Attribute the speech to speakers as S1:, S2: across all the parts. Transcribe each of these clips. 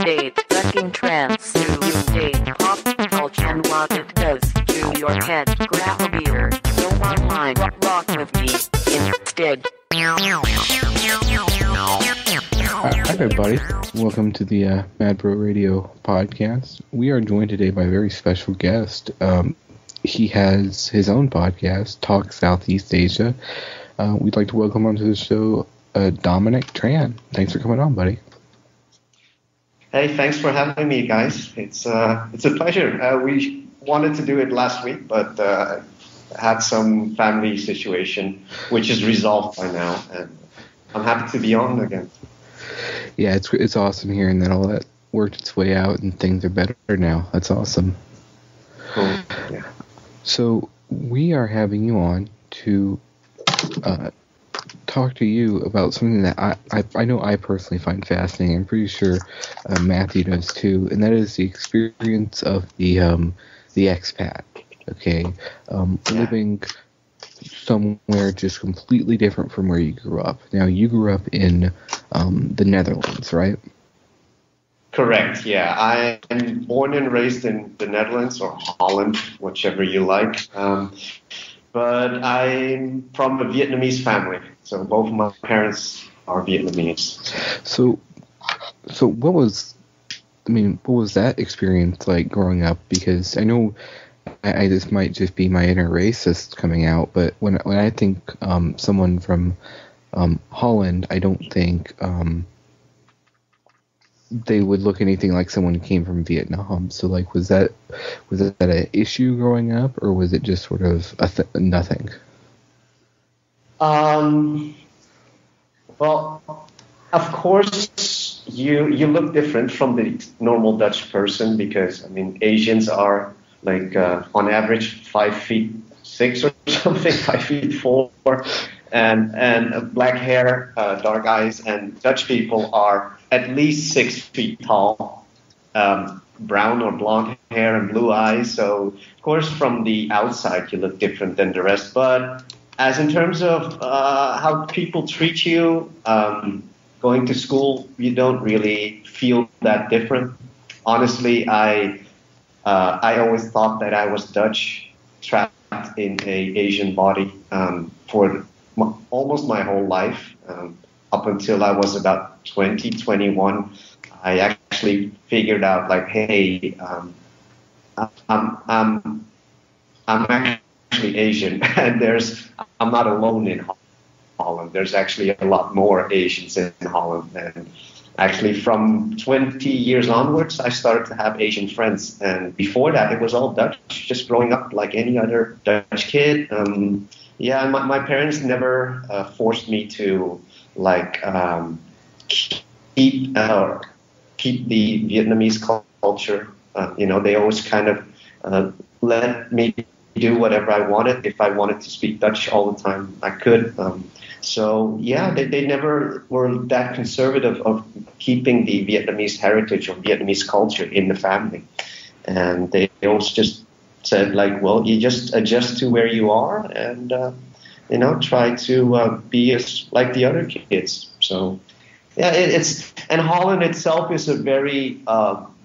S1: Dominic Trans to update pop culture and what it does to your head. Grab a beer, go online, rock with me instead.
S2: Hi everybody, welcome to the MaD Radio podcast. We are joined today by a very special guest. He has his own podcast, Talk Southeast Asia. We'd like to welcome onto the show Dominic Tran. Thanks for coming on, buddy.
S3: Hey, thanks for having me, guys. It's a pleasure. We wanted to do it last week, but had some family situation, which is resolved by now, and I'm happy to be on again.
S2: Yeah, it's awesome hearing that all that worked its way out and things are better now. That's awesome.
S3: Cool. Yeah.
S2: So we are having you on to talk to you about something that I know I personally find fascinating. I'm pretty sure Matthew does too, and that is the experience of the expat. Okay, living somewhere just completely different from where you grew up. Now, you grew up in the Netherlands, right?
S3: Correct, yeah. I am born and raised in the Netherlands, or Holland, whichever you like. But I'm from a Vietnamese family, so both of my parents are Vietnamese.
S2: So what was that experience like growing up? Because I know this might just be my inner racist coming out, but when I think someone from Holland, I don't think they would look anything like someone who came from Vietnam. So, like, was that an issue growing up, or was it just sort of nothing?
S3: Well, of course, you look different from the normal Dutch person because, I mean, Asians are like on average 5'6" or something, 5'4", and black hair, dark eyes, and Dutch people are at least 6 feet tall, brown or blonde hair and blue eyes. So, of course, from the outside, you look different than the rest. But as in terms of how people treat you, going to school, you don't really feel that different. Honestly, I always thought that I was Dutch, trapped in a Asian body for almost my whole life. Up until I was about 20, 21, I actually figured out, like, hey, I'm actually Asian, and I'm not alone in Holland. There's actually a lot more Asians in Holland, and actually from 20 years onwards, I started to have Asian friends, and before that, it was all Dutch, just growing up like any other Dutch kid. Yeah, my parents never forced me to keep the Vietnamese culture. They always kind of let me do whatever I wanted. If I wanted to speak Dutch all the time, I could. They never were that conservative of keeping the Vietnamese heritage or Vietnamese culture in the family. And they always just said, like, well, you just adjust to where you are and, try to be as like the other kids. So, yeah, and Holland itself is a very,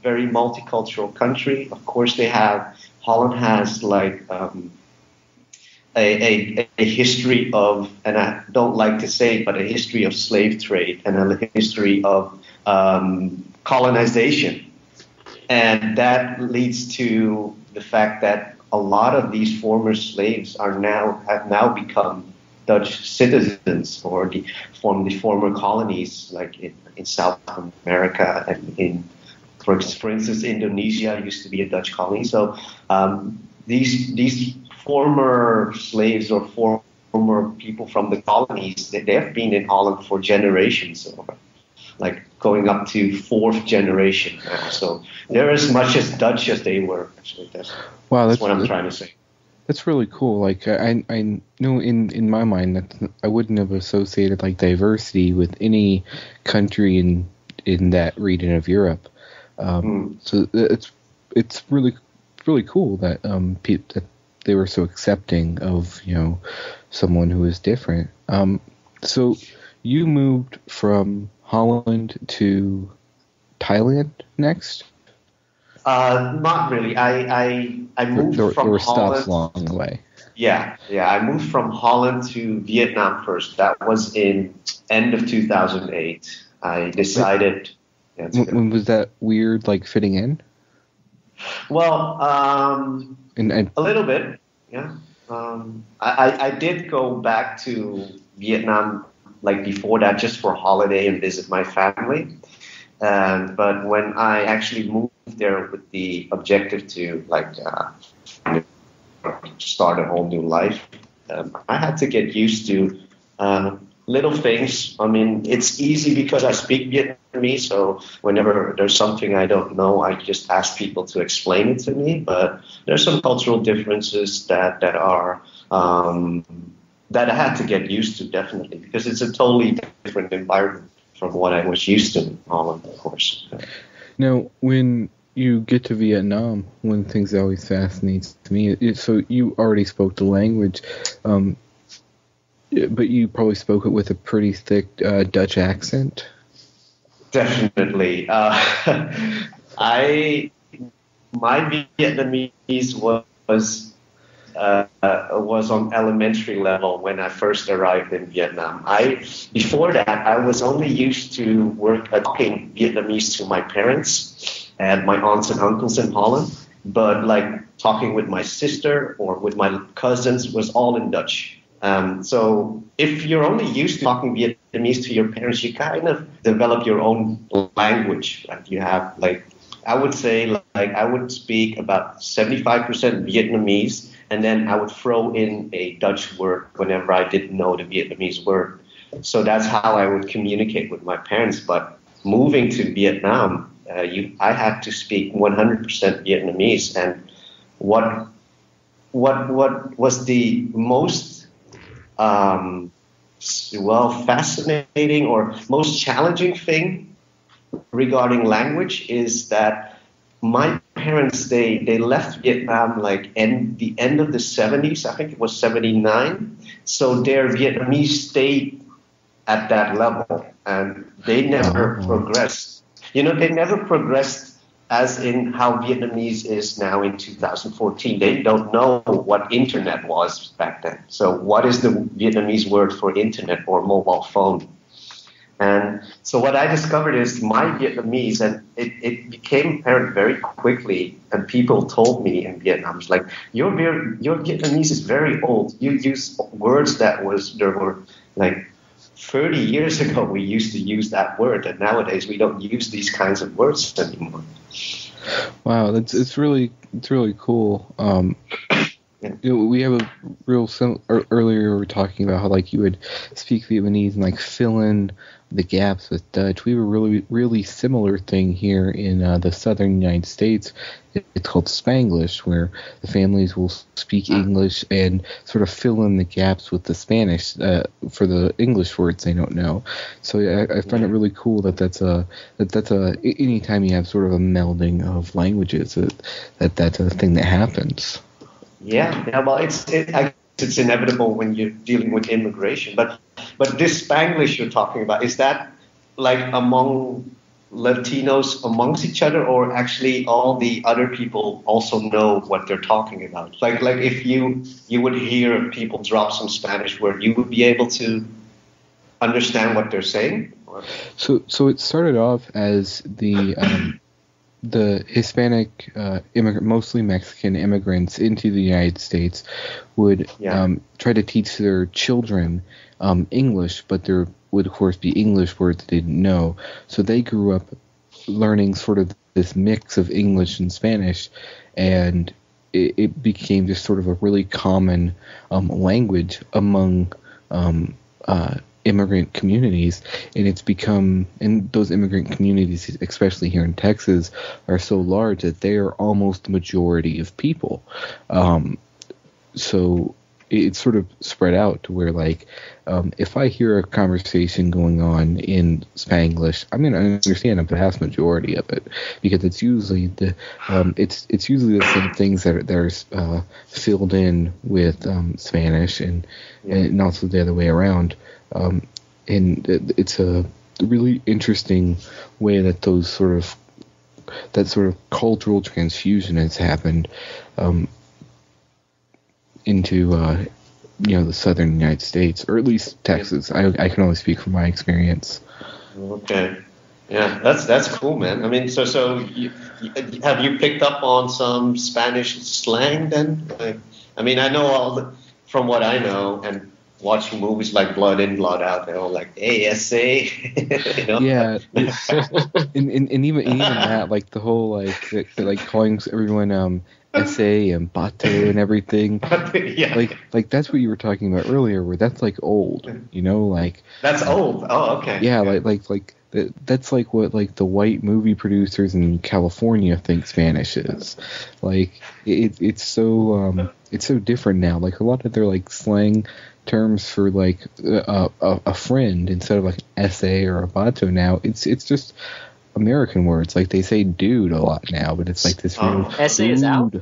S3: very multicultural country. Of course, Holland has like a history of, and I don't like to say it, but a history of slave trade and a history of colonization. And that leads to the fact that a lot of these former slaves have now become Dutch citizens or from the former colonies, like in South America and for instance, Indonesia used to be a Dutch colony. So these former slaves or former people from the colonies, they have been in Holland for generations, like going up to fourth generation now. So they're as much as Dutch as they were. Actually, that's what I'm trying to say.
S2: That's really cool. Like I know in my mind that I wouldn't have associated like diversity with any country in that region of Europe. So it's really cool that that they were so accepting of someone who is different. So you moved from Holland to Thailand next?
S3: Not really. I moved
S2: There
S3: from
S2: were
S3: Holland.
S2: stops along the way.
S3: Yeah. I moved from Holland to Vietnam first. That was in end of 2008. I decided. Yeah,
S2: When was that weird, like, fitting in?
S3: well,
S2: And
S3: a little bit. Yeah. I did go back to Vietnam like before that just for holiday and visit my family. But when I actually moved there with the objective to start a whole new life, I had to get used to little things. I mean, it's easy because I speak Vietnamese, so whenever there's something I don't know, I just ask people to explain it to me. But there's some cultural differences that are that I had to get used to, definitely, because it's a totally different environment from what I was used to in Holland, of course.
S2: now, when you get to Vietnam, one of the things that always fascinates me, so you already spoke the language, but you probably spoke it with a pretty thick Dutch accent.
S3: Definitely. My Vietnamese was on elementary level when I first arrived in Vietnam. Before that, I was only used to talking Vietnamese to my parents and my aunts and uncles in Holland, but like talking with my sister or with my cousins was all in Dutch. So if you're only used to talking Vietnamese to your parents, you kind of develop your own language. Right? You have I would say I would speak about 75% Vietnamese, and then I would throw in a Dutch word whenever I didn't know the Vietnamese word. So that's how I would communicate with my parents. But moving to Vietnam, I had to speak 100% Vietnamese. And what was the most fascinating or most challenging thing regarding language is that my parents, they left Vietnam the end of the 70s. I think it was 79. So their Vietnamese stayed at that level, and they never progressed. They never progressed as in how Vietnamese is now in 2014. They don't know what internet was back then. So what is the Vietnamese word for internet or mobile phone? And so what I discovered is my Vietnamese, and it became apparent very quickly, and people told me in Vietnam, it's like, your Vietnamese is very old. You use words there were like 30 years ago we used to use that word, and nowadays we don't use these kinds of words anymore.
S2: Wow, it's really cool. We have a real earlier we were talking about how you would speak Vietnamese and fill in the gaps with Dutch. We have a really similar thing here in the southern United States. It's called Spanglish, where the families will speak English and sort of fill in the gaps with the Spanish for the English words they don't know. So I find it really cool that's anytime you have sort of a melding of languages that's a thing that happens.
S3: Yeah. Well, it's inevitable when you're dealing with immigration. But this Spanglish you're talking about, is that among Latinos amongst each other, or actually all the other people also know what they're talking about? Like if you would hear people drop some Spanish word, you would be able to understand what they're saying?
S2: So it started off as the Hispanic mostly Mexican immigrants into the United States would try to teach their children English, but there would, of course, be English words they didn't know. So they grew up learning sort of this mix of English and Spanish, and it became just sort of a really common language among immigrant communities, and it's become, and those immigrant communities, especially here in Texas, are so large that they are almost the majority of people. So it's sort of spread out to where if I hear a conversation going on in Spanglish, I'm going to understand a vast majority of it, because it's usually it's usually the same things that are filled in with Spanish and also the other way around. And it's really interesting way that that sort of cultural transfusion has happened into the southern United States, or at least Texas. I can only speak from my experience.
S3: Okay. Yeah, that's cool, man. I mean, so have you picked up on some Spanish slang then? Like, I mean, I know from what I know and watching movies like Blood In, Blood Out, they're all like ASA.
S2: Yeah, and even that, like the whole like calling everyone SA and Bato and everything.
S3: Yeah.
S2: Like that's what you were talking about earlier, where that's like old, like
S3: that's old. Oh, okay.
S2: Yeah, like that's like what like the white movie producers in California think Spanish is. Like it's so different now. Like a lot of their like slang terms for like a friend instead of like an SA or a Bato now, it's just American words. Like they say dude a lot now, but it's like this real
S4: SA is out.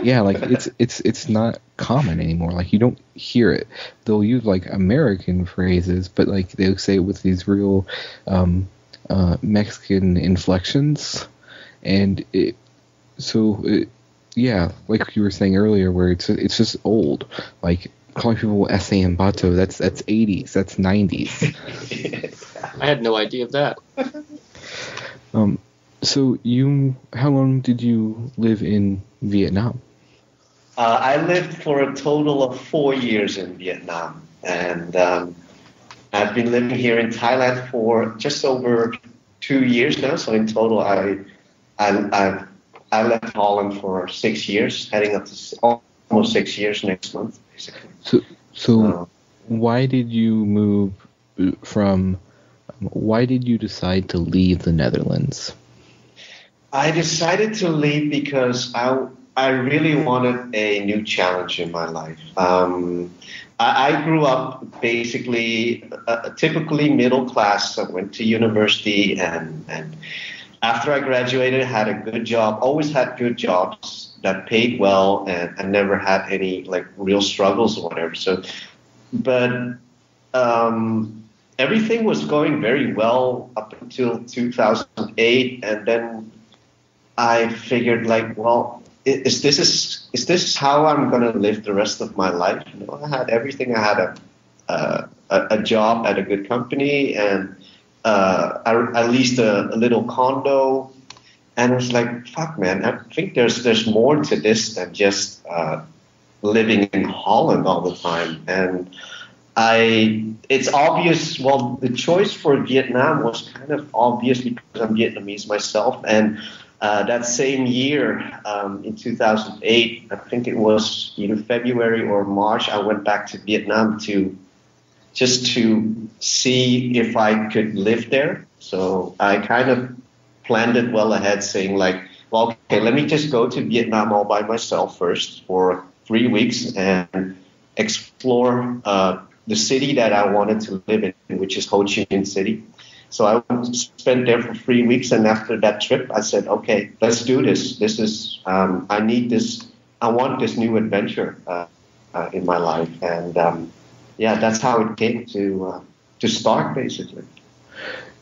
S2: Yeah, like it's not common anymore. Like you don't hear it. They'll use like American phrases, but like they'll say it with these real Mexican inflections, and yeah, like you were saying earlier, where it's just old. Like calling people SA and Bato, that's 80s, that's 90s.
S4: I had no idea of that.
S2: So how long did you live in Vietnam?
S3: I lived for a total of 4 years in Vietnam, and I've been living here in Thailand for just over 2 years now. So in total, I left Holland for 6 years, heading up to almost 6 years next month, basically.
S2: So why did you move why did you decide to leave the Netherlands?
S3: I decided to leave because I really wanted a new challenge in my life. I grew up basically typically middle class. I went to university, and after I graduated, had a good job. Always had good jobs that paid well, and I never had any like real struggles or whatever. So, but everything was going very well up until 2008, and then I figured like, well, is this how I'm going to live the rest of my life? I had everything. I had a job at a good company, and I leased a little condo, and I was like, fuck, man, I think there's more to this than just living in Holland all the time. And it's obvious. Well, the choice for Vietnam was kind of obvious because I'm Vietnamese myself, and that same year, in 2008, I think it was either February or March, I went back to Vietnam to see if I could live there. So I kind of planned it well ahead, saying like, well, okay, let me just go to Vietnam all by myself first for 3 weeks and explore the city that I wanted to live in, which is Ho Chi Minh City. So I spent there for 3 weeks, and after that trip, I said, okay, let's do this. This is, I need this, I want this new adventure in my life. And yeah, that's how it came to start, basically.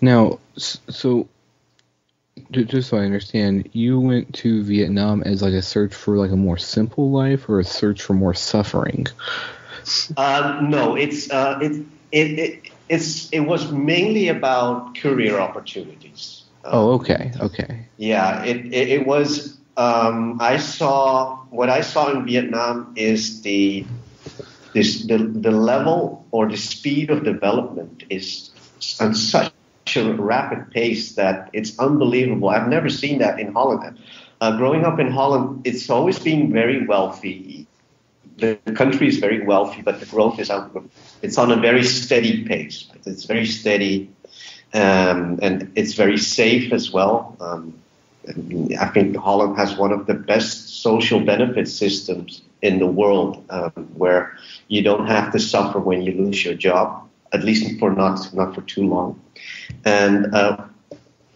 S2: Now, so just so I understand, you went to Vietnam as like a search for like a more simple life or a search for more suffering?
S3: No, it was mainly about career opportunities.
S2: Okay.
S3: Yeah, it was. What I saw in Vietnam is the level or the speed of development is on such a rapid pace that it's unbelievable. I've never seen that in Holland. Growing up in Holland, it's always been very wealthy. The country is very wealthy, but the growth is it's on a very steady pace. It's very steady, and it's very safe as well. I think Holland has one of the best social benefit systems in the world, where you don't have to suffer when you lose your job, at least for not for too long. And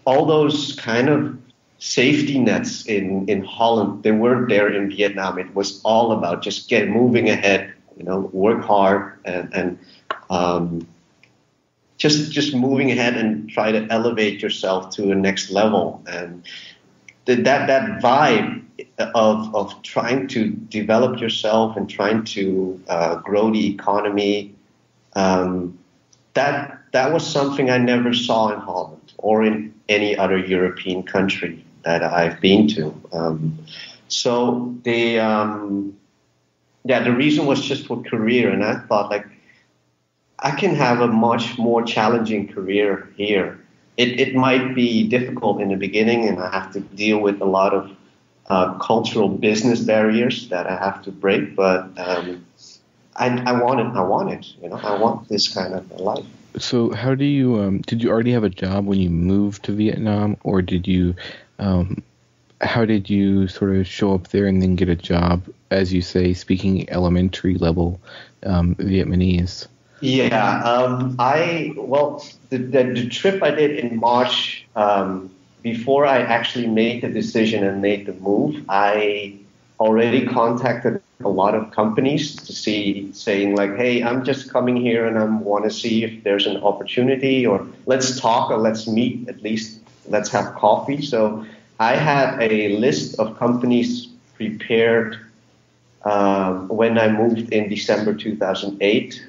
S3: all those kind of safety nets in Holland, they weren't there in Vietnam. It was all about just moving ahead, work hard and just moving ahead and try to elevate yourself to a next level. And that vibe of trying to develop yourself and trying to grow the economy, that was something I never saw in Holland or in any other European country that I've been to. So the reason was just for career, and I thought like I can have a much more challenging career here. It might be difficult in the beginning, and I have to deal with a lot of cultural business barriers that I have to break. But I want it. You know, I want this kind of life.
S2: So how do you did you already have a job when you moved to Vietnam, or did you how did you sort of show up there and then get a job, as you say, speaking elementary level Vietnamese?
S3: Yeah, the trip I did in March, before I actually made the decision and made the move, I already contacted a lot of companies to saying like, hey, I'm just coming here and I want to see if there's an opportunity, or let's talk, or let's meet, at least let's have coffee. So I had a list of companies prepared when I moved in December 2008.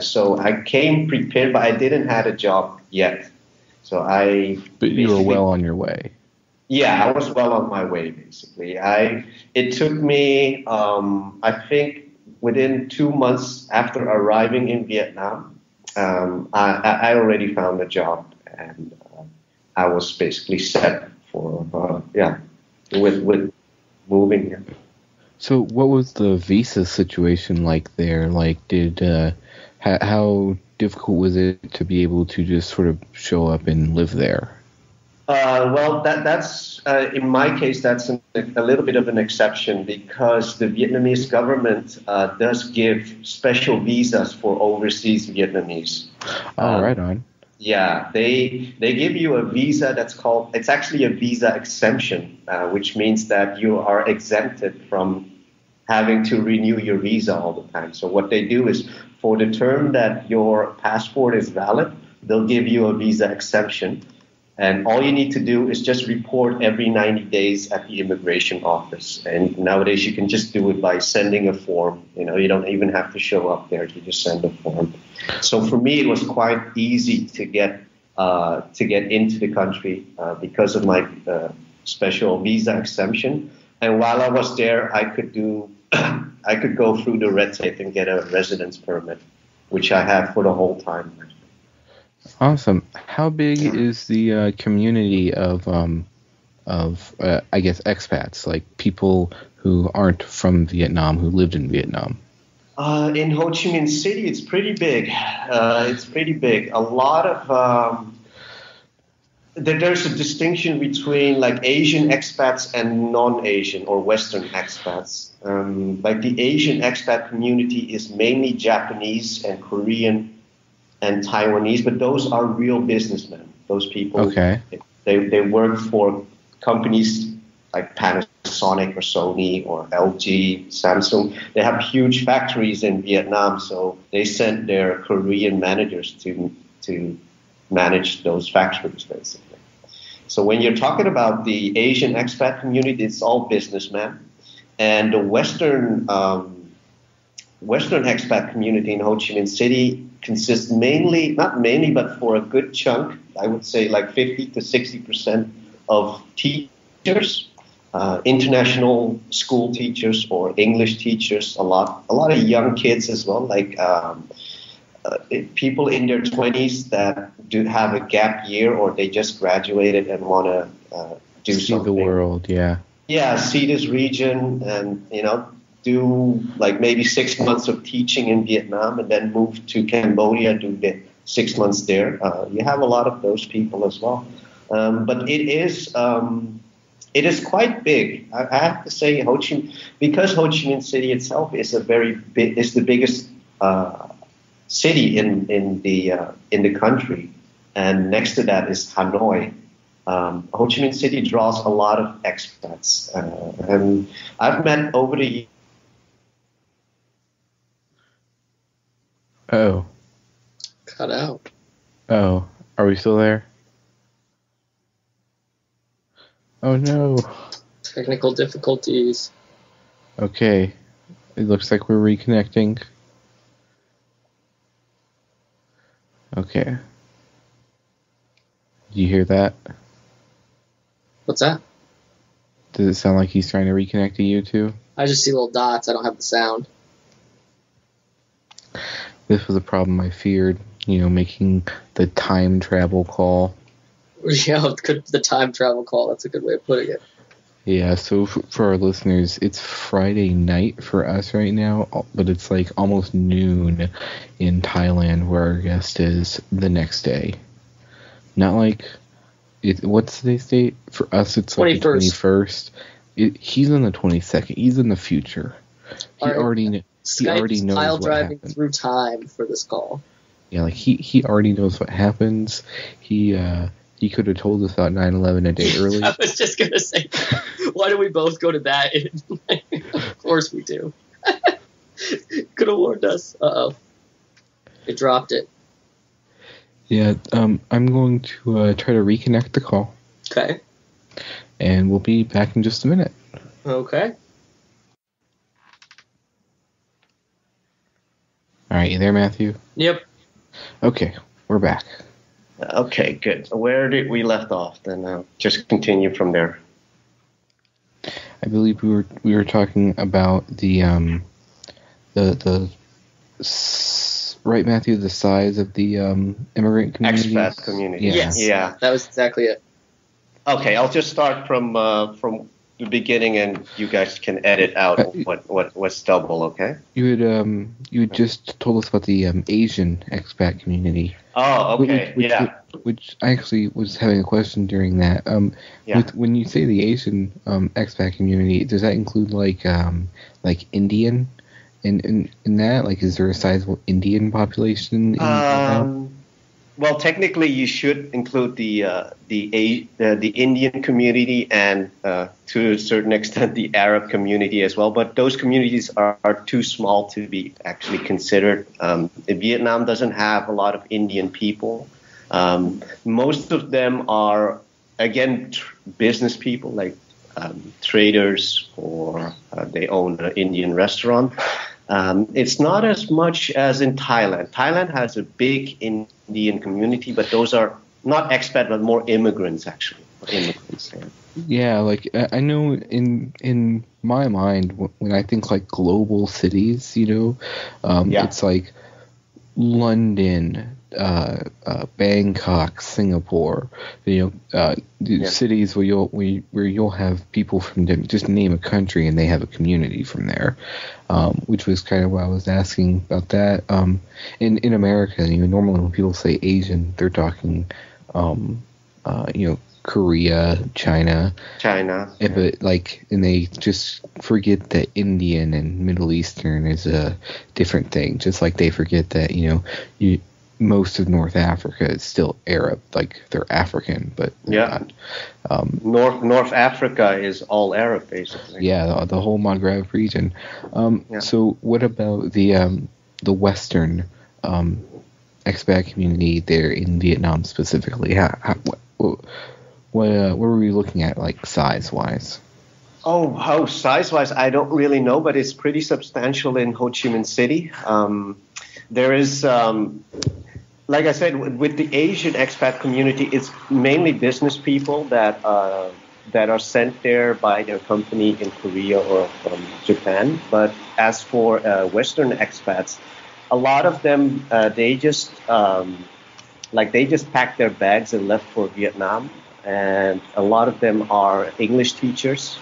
S3: So I came prepared, but I didn't have a job yet. So But
S2: you were well on your way.
S3: Yeah, I was well on my way, basically. It took me, I think, within 2 months after arriving in Vietnam, I already found a job, and I was basically set for, with moving here.
S2: So what was the visa situation like there? Like, how difficult was it to be able to just sort of show up and live there?
S3: Well, that's in my case, that's a little bit of an exception, because the Vietnamese government does give special visas for overseas Vietnamese.
S2: Oh, right on.
S3: Yeah, they give you a visa it's actually a visa exemption, which means that you are exempted from having to renew your visa all the time. So what they do is, for the term that your passport is valid, they'll give you a visa exemption. And all you need to do is just report every 90 days at the immigration office. And nowadays you can just do it by sending a form. You know, you don't even have to show up there. You just send a form. So for me, it was quite easy to get into the country because of my special visa exemption. And while I was there, I could go through the red tape and get a residence permit, which I had for the whole time.
S2: Awesome. How big is the community of I guess expats, like people who aren't from Vietnam, who lived in Vietnam?
S3: In Ho Chi Minh City, it's pretty big. A lot of there's a distinction between like Asian expats and non-Asian or Western expats. Like the Asian expat community is mainly Japanese and Korean and Taiwanese, but those are real businessmen. Those people,
S2: okay,
S3: they work for companies like Panasonic or Sony or LG, Samsung. They have huge factories in Vietnam, so they send their Korean managers to manage those factories, basically. So when you're talking about the Asian expat community, it's all businessmen, and the Western expat community in Ho Chi Minh City consists not mainly, but for a good chunk, I would say like 50 to 60% of teachers, international school teachers or English teachers, a lot of young kids as well, like people in their 20s that do have a gap year, or they just graduated and want to do
S2: see
S3: something.
S2: the world, yeah.
S3: Yeah, see this region, and do like maybe 6 months of teaching in Vietnam and then move to Cambodia, do the 6 months there. You have a lot of those people as well. But it is quite big. I have to say, because Ho Chi Minh City itself is the biggest city in the country, and next to that is Hanoi. Ho Chi Minh City draws a lot of expats, and I've met over the years.
S2: Oh.
S4: Cut out.
S2: Oh, are we still there? Oh no.
S4: Technical difficulties.
S2: Okay. It looks like we're reconnecting. Okay. Did you hear that?
S4: What's that?
S2: Does it sound like he's trying to reconnect to you too?
S4: I just see little dots. I don't have the sound.
S2: This was a problem I feared, making the time travel call.
S4: Yeah, the time travel call. That's a good way of putting it.
S2: Yeah, so for our listeners, it's Friday night for us right now, but it's like almost noon in Thailand where our guest is the next day. Not like, what's today's date? For us, it's like the 21st. He's on the 22nd. He's in the future. He already knows
S4: pile
S2: what
S4: driving
S2: happens.
S4: through time for this call.
S2: Yeah, like he already knows what happens. He could have told us about 9/11 a day early.
S4: I was just gonna say, why do we both go to that? Of course we do. Could have warned us. Uh-oh. It dropped it.
S2: Yeah, I'm going to try to reconnect the call.
S4: Okay.
S2: And we'll be back in just a minute.
S4: Okay.
S2: All right, you there, Matthew?
S4: Yep.
S2: Okay, we're back.
S3: Okay, good. Where did we left off? Then just continue from there.
S2: I believe we were talking about the right, Matthew, the size of the immigrant community.
S3: Expat community.
S2: Yeah.
S4: Yes.
S3: Yeah.
S4: That was exactly it.
S3: Okay, I'll just start from the beginning, and you guys can edit out what's double. Okay.
S2: You had just told us about the Asian expat community.
S3: Oh, okay.
S2: Which I actually was having a question during that. When you say the Asian expat community, does that include like Indian in that? Like, is there a sizable Indian population in Vietnam?
S3: Well, technically, you should include the Indian community and to a certain extent the Arab community as well. But those communities are too small to be actually considered. Vietnam doesn't have a lot of Indian people. Most of them are, again, business people, like traders, or they own an Indian restaurant. It's not as much as in Thailand. Thailand has a big Indian community, but those are not expat, but more immigrants, actually. Immigrants.
S2: Yeah, like I know in my mind when I think like global cities, it's like London, Bangkok, Singapore, cities where you'll have people from just name a country and they have a community from there, which was kind of why I was asking about that. In America, normally when people say Asian, they're talking, Korea, China, but and they just forget that Indian and Middle Eastern is a different thing. Just like they forget that most of North Africa is still Arab, like they're African, but they're not.
S3: North Africa is all Arab, basically.
S2: Yeah, the whole Maghreb region. So what about the Western expat community there in Vietnam specifically? What were we looking at, like size-wise?
S3: Oh, size-wise, I don't really know, but it's pretty substantial in Ho Chi Minh City. There is, like I said, with the Asian expat community, it's mainly business people that are sent there by their company in Korea or from Japan. But as for Western expats, a lot of them they just packed their bags and left for Vietnam. And a lot of them are English teachers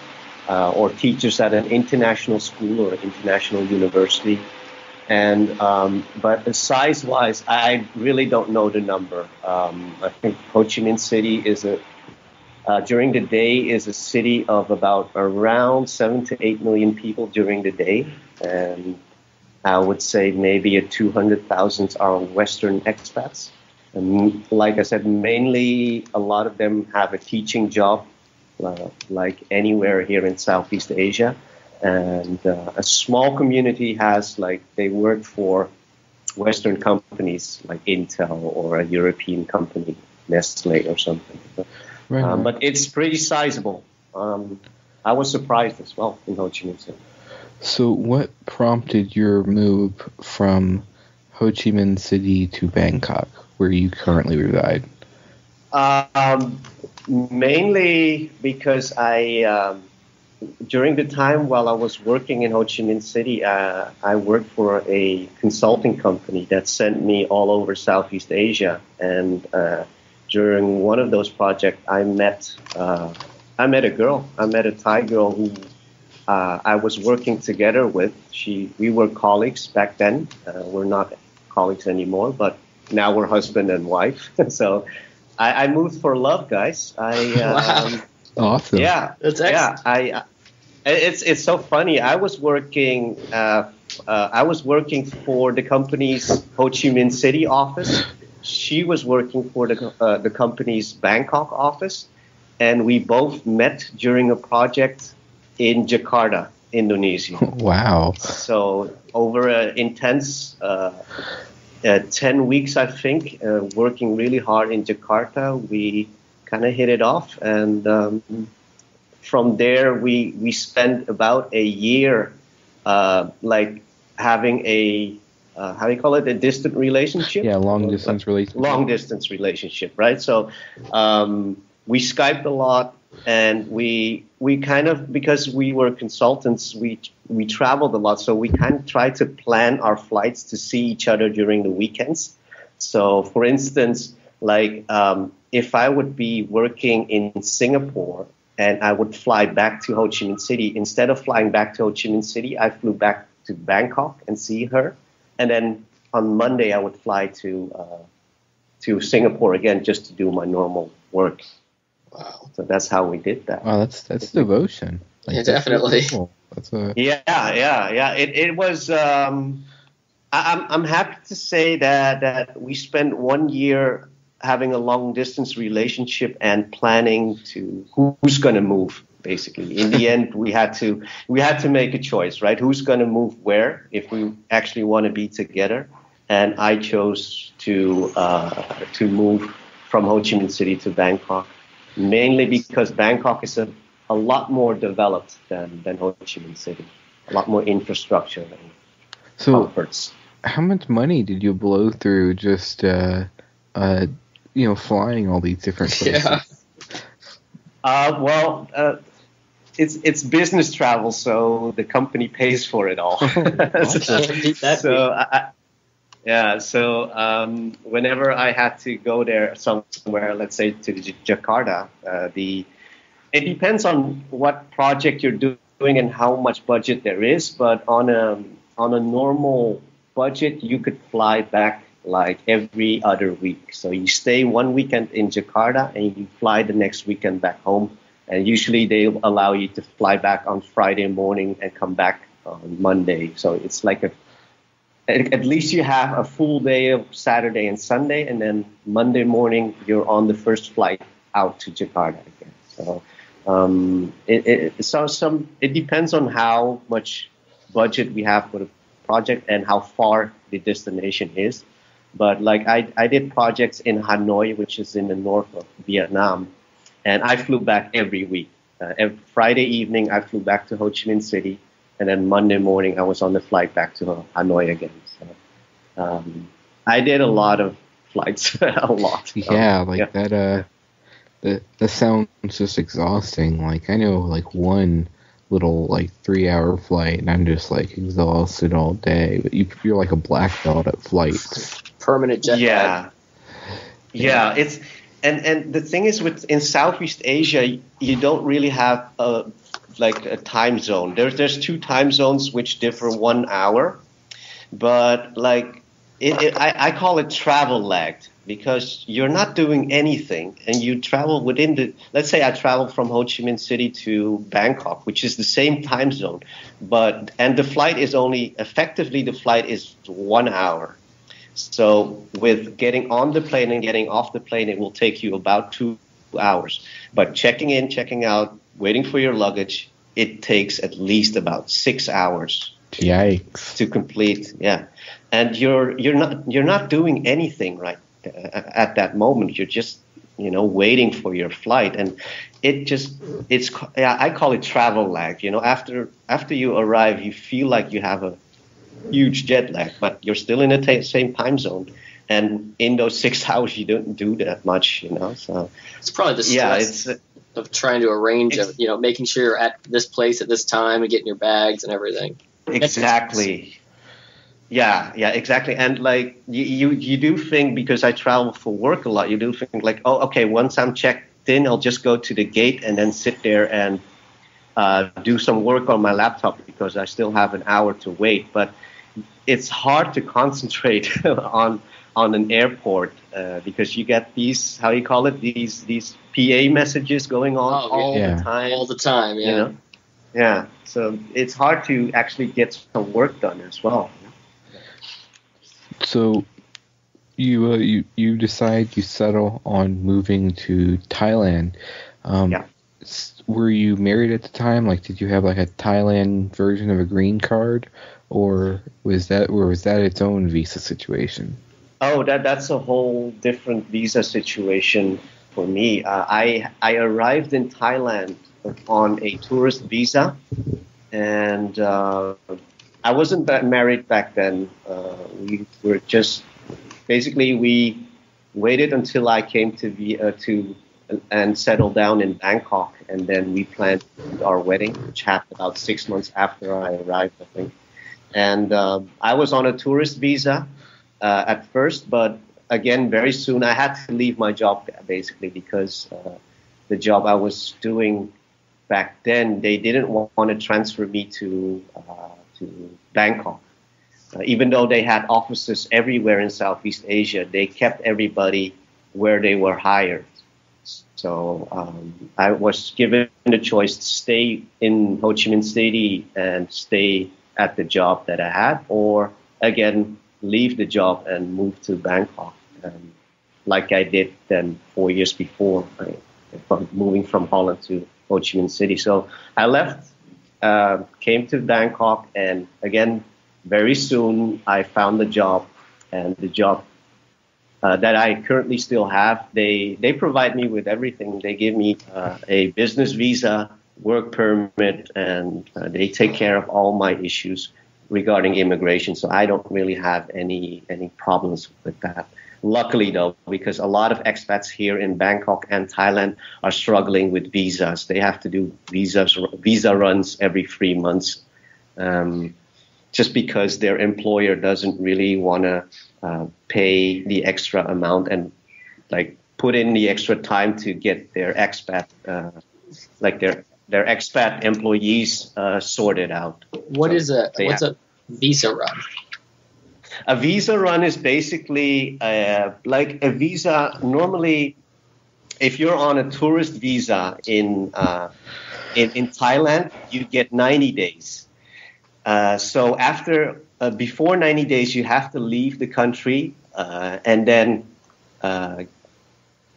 S3: or teachers at an international school or international university. And but size-wise, I really don't know the number. I think Ho Chi Minh City is during the day is a city of about around 7 to 8 million people during the day, and I would say maybe 200,000 are Western expats. And like I said, mainly a lot of them have a teaching job, like anywhere here in Southeast Asia. And a small community has, they work for Western companies like Intel or a European company, Nestle or something.
S2: Right.
S3: But it's pretty sizable. I was surprised as well in Ho Chi Minh City.
S2: So what prompted your move from Ho Chi Minh City to Bangkok, where you currently reside?
S3: Mainly because during the time while I was working in Ho Chi Minh City, I worked for a consulting company that sent me all over Southeast Asia. And during one of those projects, I met a girl. I met a Thai girl who I was working together with. We were colleagues back then. We're not colleagues anymore, but now we're husband and wife. So I moved for love, guys.
S4: Wow.
S2: Awesome.
S3: Yeah,
S4: That's excellent.
S3: It's so funny. I was working for the company's Ho Chi Minh City office. She was working for the company's Bangkok office, and we both met during a project in Jakarta, Indonesia.
S2: Wow.
S3: So over an intense 10 weeks, I think, working really hard in Jakarta, we kind of hit it off. And from there, we spent about a year like having a, how do you call it, a distant relationship?
S2: Yeah, long-distance relationship.
S3: Long-distance relationship, right? So we Skyped a lot. And we kind of, because we were consultants, we traveled a lot. So we kind of tried to plan our flights to see each other during the weekends. So for instance, like if I would be working in Singapore and I would fly back to Ho Chi Minh City, instead of flying back to Ho Chi Minh City, I flew back to Bangkok and see her. And then on Monday, I would fly to Singapore again just to do my normal work.
S4: Wow.
S3: So that's how we did that.
S2: Wow, that's devotion.
S4: Yeah, definitely.
S2: That's cool.
S3: Yeah. It was. I'm happy to say that we spent 1 year having a long distance relationship and planning to who's going to move. Basically, in the end, we had to make a choice, right? Who's going to move where if we actually want to be together? And I chose to move from Ho Chi Minh City to Bangkok. Mainly because Bangkok is a lot more developed than Ho Chi Minh City, a lot more infrastructure and comforts.
S2: How much money did you blow through just flying all these different places?
S3: Yeah. It's business travel, so the company pays for it all. So whenever I had to go there somewhere, let's say to Jakarta, it depends on what project you're doing and how much budget there is. But on a normal budget, you could fly back like every other week. So you stay 1 weekend in Jakarta and you fly the next weekend back home. And usually they allow you to fly back on Friday morning and come back on Monday. So it's like at least you have a full day of Saturday and Sunday, and then Monday morning you're on the first flight out to Jakarta again. So it depends on how much budget we have for the project and how far the destination is. But like I did projects in Hanoi, which is in the north of Vietnam, and I flew back every week. Every Friday evening I flew back to Ho Chi Minh City. And then Monday morning, I was on the flight back to Hanoi again. So I did a lot of flights, a lot.
S2: That. The sounds just exhausting. Like I know, like one little 3-hour flight, and I'm just like exhausted all day. But you feel like a black belt at flights.
S4: Permanent jet lag.
S3: Yeah. It's and the thing is in Southeast Asia, you don't really have a time zone. There's 2 time zones which differ 1 hour, but I call it travel lagged because you're not doing anything and you travel let's say I travel from Ho Chi Minh City to Bangkok, which is the same time zone, and the flight is effectively 1 hour. So with getting on the plane and getting off the plane, it will take you about 2 hours. But checking in, checking out, waiting for your luggage, it takes at least about 6 hours
S2: Yikes.
S3: to complete. Yeah, and you're not doing anything right at that moment. You're just waiting for your flight, and I call it travel lag. After you arrive, you feel like you have a huge jet lag, but you're still in the same time zone. And in those 6 hours, you don't do that much, So
S4: it's probably the stress of trying to arrange, making sure you're at this place at this time and getting your bags and everything.
S3: Exactly. Yeah, exactly. And like you do think, because I travel for work a lot, you do think like, oh, okay, once I'm checked in, I'll just go to the gate and then sit there and do some work on my laptop because I still have an hour to wait. But it's hard to concentrate on an airport because you get these, how do you call it, these PA messages going on all the time.
S4: All the time, yeah.
S3: Yeah, so it's hard to actually get some work done as well.
S2: So you decide you settle on moving to Thailand. Were you married at the time? Like, did you have like a Thailand version of a green card, or was that its own visa situation?
S3: Oh, that's a whole different visa situation for me. I arrived in Thailand on a tourist visa, and I wasn't married back then. We were just we waited until I came to and settled down in Bangkok, and then we planned our wedding, which happened about 6 months after I arrived, I think. And I was on a tourist visa at first, but again, very soon I had to leave my job basically because the job I was doing back then, they didn't want to transfer me to Bangkok. Even though they had offices everywhere in Southeast Asia, they kept everybody where they were hired. So I was given the choice to stay in Ho Chi Minh City and stay at the job that I had, or again, leave the job and move to Bangkok, like I did then 4 years before, from moving from Holland to Ho Chi Minh City. So I left, came to Bangkok, and again, very soon I found the job, and the job that I currently still have, they provide me with everything. They give me a business visa, work permit, and they take care of all my issues regarding immigration. So I don't really have any problems with that. Luckily, though, because a lot of expats here in Bangkok and Thailand are struggling with visas. They have to do visa runs every 3 months, just because their employer doesn't really want to pay the extra amount and like put in the extra time to get their expat, their expat employees sorted out.
S4: What's a visa run?
S3: A visa run is basically like a visa. Normally, if you're on a tourist visa in Thailand, you get 90 days. So before 90 days, you have to leave the country, and then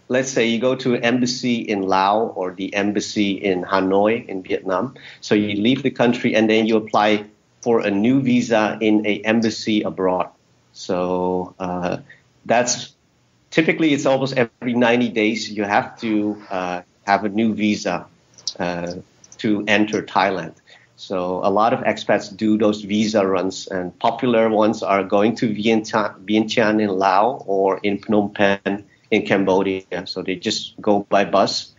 S3: let's say you go to an embassy in Laos or the embassy in Hanoi in Vietnam. So you leave the country and then you apply for a new visa in a embassy abroad. So that's typically, it's almost every 90 days you have to have a new visa to enter Thailand. So a lot of expats do those visa runs, and popular ones are going to Vientiane in Laos or in Phnom Penh in Cambodia. So they just go by bus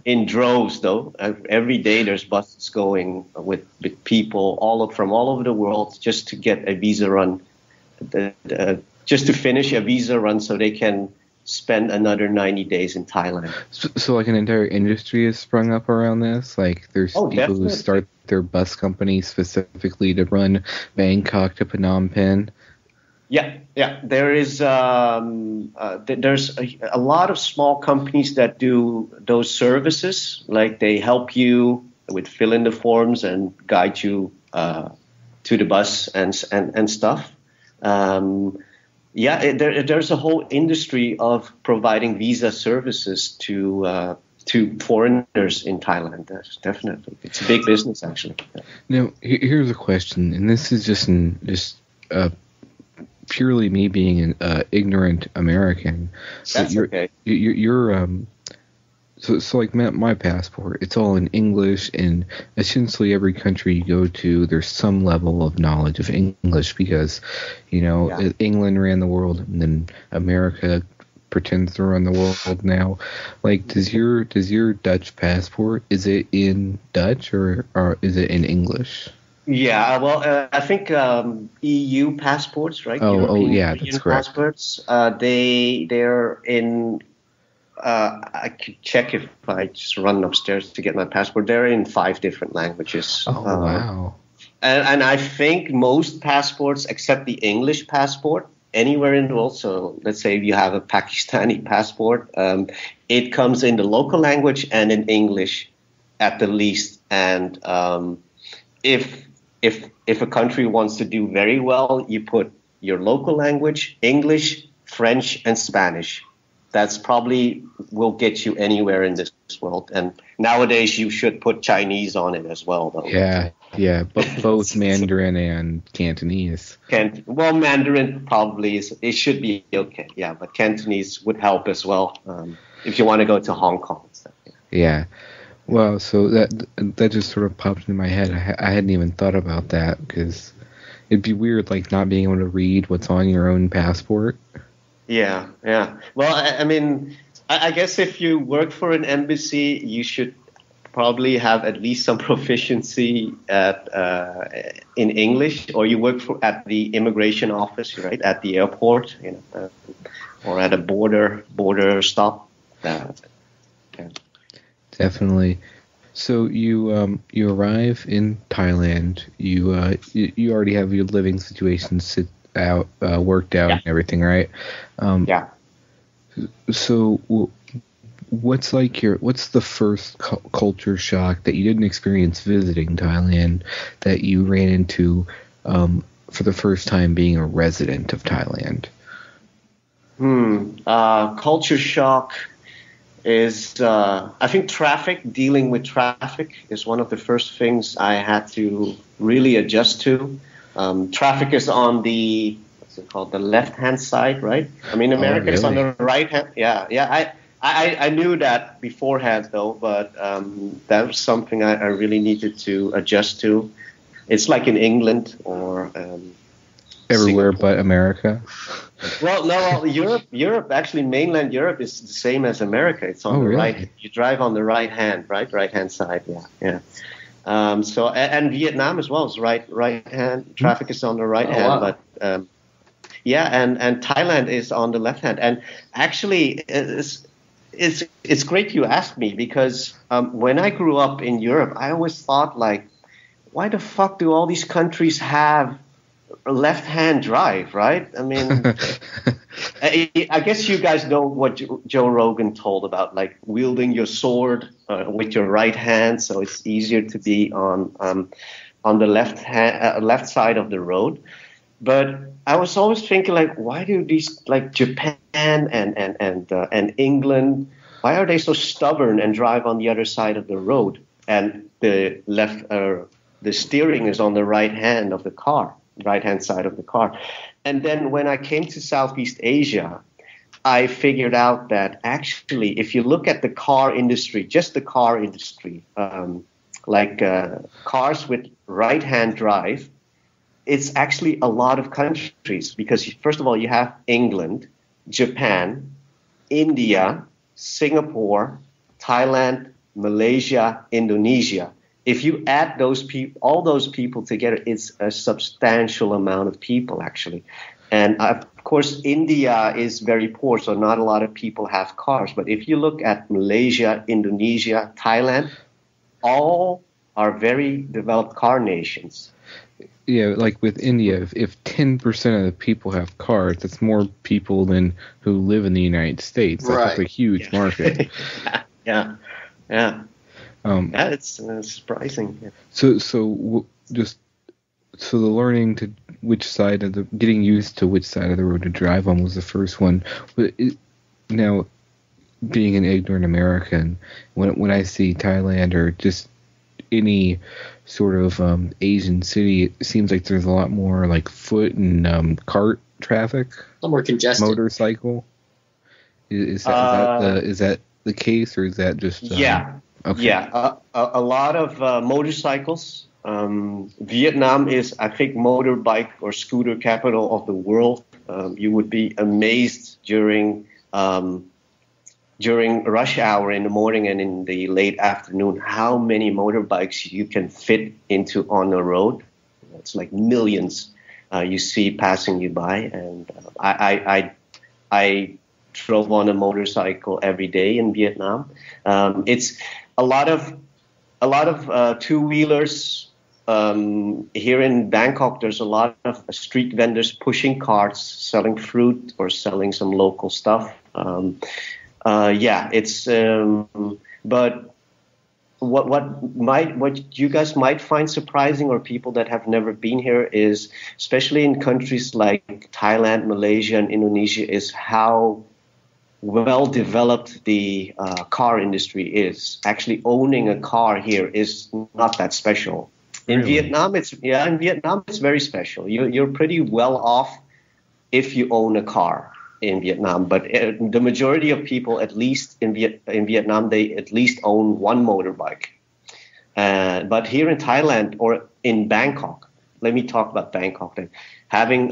S3: in droves, though. Every day there's buses going with people from all over the world just to get a visa run, just to finish a visa run so they can spend another 90 days in Thailand.
S2: So like an entire industry has sprung up around this? Like there's people
S3: definitely.
S2: Who start their bus companies specifically to run Bangkok to Phnom Penh?
S3: Yeah. There is there's a lot of small companies that do those services. Like they help you with fill in the forms and guide you to the bus and stuff. There's a whole industry of providing visa services to to foreigners in Thailand. That's definitely, it's a big business actually.
S2: Now, here's a question, and this is just purely me being an ignorant American.
S3: That's okay.
S2: You're so like my passport, it's all in English, and essentially every country you go to, there's some level of knowledge of English because, England ran the world, and then America pretends to run the world now. Like, does your Dutch passport, is it in Dutch or is it in English?
S3: Yeah, well, I think EU passports, right?
S2: European
S3: Union
S2: that's correct.
S3: Passports, they're in. I could check if I just run upstairs to get my passport. They're in 5 different languages.
S2: Oh, wow.
S3: And I think most passports, except the English passport, anywhere in the world, so let's say you have a Pakistani passport, it comes in the local language and in English at the least. And if a country wants to do very well, you put your local language, English, French, and Spanish. That's probably will get you anywhere in this world. And nowadays you should put Chinese on it as well, though.
S2: Yeah, but both Mandarin and Cantonese.
S3: Mandarin probably it should be okay. Yeah, but Cantonese would help as well if you want to go to Hong Kong and stuff.
S2: Yeah. Well, so that just sort of popped into my head. I hadn't even thought about that because it'd be weird, like not being able to read what's on your own passport.
S3: Yeah. Well, I mean, I guess if you work for an embassy, you should probably have at least some proficiency in English, or you work at the immigration office, right, at the airport, or at a border stop. Yeah.
S2: Definitely. So you arrive in Thailand. You already have your living situation worked out and everything, right?
S3: Yeah.
S2: So what's the first culture shock that you didn't experience visiting Thailand that you ran into for the first time being a resident of Thailand?
S3: Culture shock is I think dealing with traffic is one of the first things I had to really adjust to. Traffic is on the left-hand side, right? I mean, America is on the right-hand. Yeah. I knew that beforehand, though, but that was something I really needed to adjust to. It's like in England or
S2: everywhere
S3: Singapore.
S2: But America.
S3: Well, no, Europe, actually, mainland Europe is the same as America. It's on the right. You drive on the right-hand side. Yeah. So and Vietnam as well is right hand. Traffic is on the right hand, but and Thailand is on the left hand. And actually, it's great you asked me because when I grew up in Europe, I always thought like, why the fuck do all these countries have a left-hand drive, right? I mean, I guess you guys know what Joe Rogan told about, like wielding your sword with your right hand, so it's easier to be on the left side of the road. But I was always thinking, like, why do these, like Japan and England, why are they so stubborn and drive on the other side of the road, and the steering is on the right hand side of the car? And then when I came to Southeast Asia, I figured out that actually, if you look at the car industry, just the car industry, cars with right-hand drive, it's actually a lot of countries because, first of all, you have England, Japan, India, Singapore, Thailand, Malaysia, Indonesia. If you add all those people together, it's a substantial amount of people, actually. And of course, India is very poor, so not a lot of people have cars. But if you look at Malaysia, Indonesia, Thailand, all are very developed car nations.
S2: Yeah, like with India, if 10% of the people have cars, that's more people than who live in the United States. That's a huge market.
S3: Yeah. It's surprising. Yeah.
S2: So the learning to getting used to which side of the road to drive on was the first one. But now, being an ignorant American, when I see Thailand or just any sort of Asian city, it seems like there's a lot more like foot and cart traffic.
S4: A little more congested.
S2: Motorcycle. Is that the case, or is that just?
S3: Yeah.
S2: Okay.
S3: Yeah. A lot of motorcycles. Vietnam is, I think, motorbike or scooter capital of the world. You would be amazed during rush hour in the morning and in the late afternoon how many motorbikes you can fit into on the road. It's like millions you see passing you by, and I drove on a motorcycle every day in Vietnam. It's a lot of two-wheelers. Here in Bangkok, there's a lot of street vendors pushing carts, selling fruit or selling some local stuff. But what you guys might find surprising, or people that have never been here, is especially in countries like Thailand, Malaysia, and Indonesia, is how well developed the car industry is. Actually, owning a car here is not that special. In Vietnam, it's very special. You're pretty well off if you own a car in Vietnam, but the majority of people, at least in Vietnam, they at least own one motorbike. But here in Thailand or in Bangkok, let me talk about Bangkok then.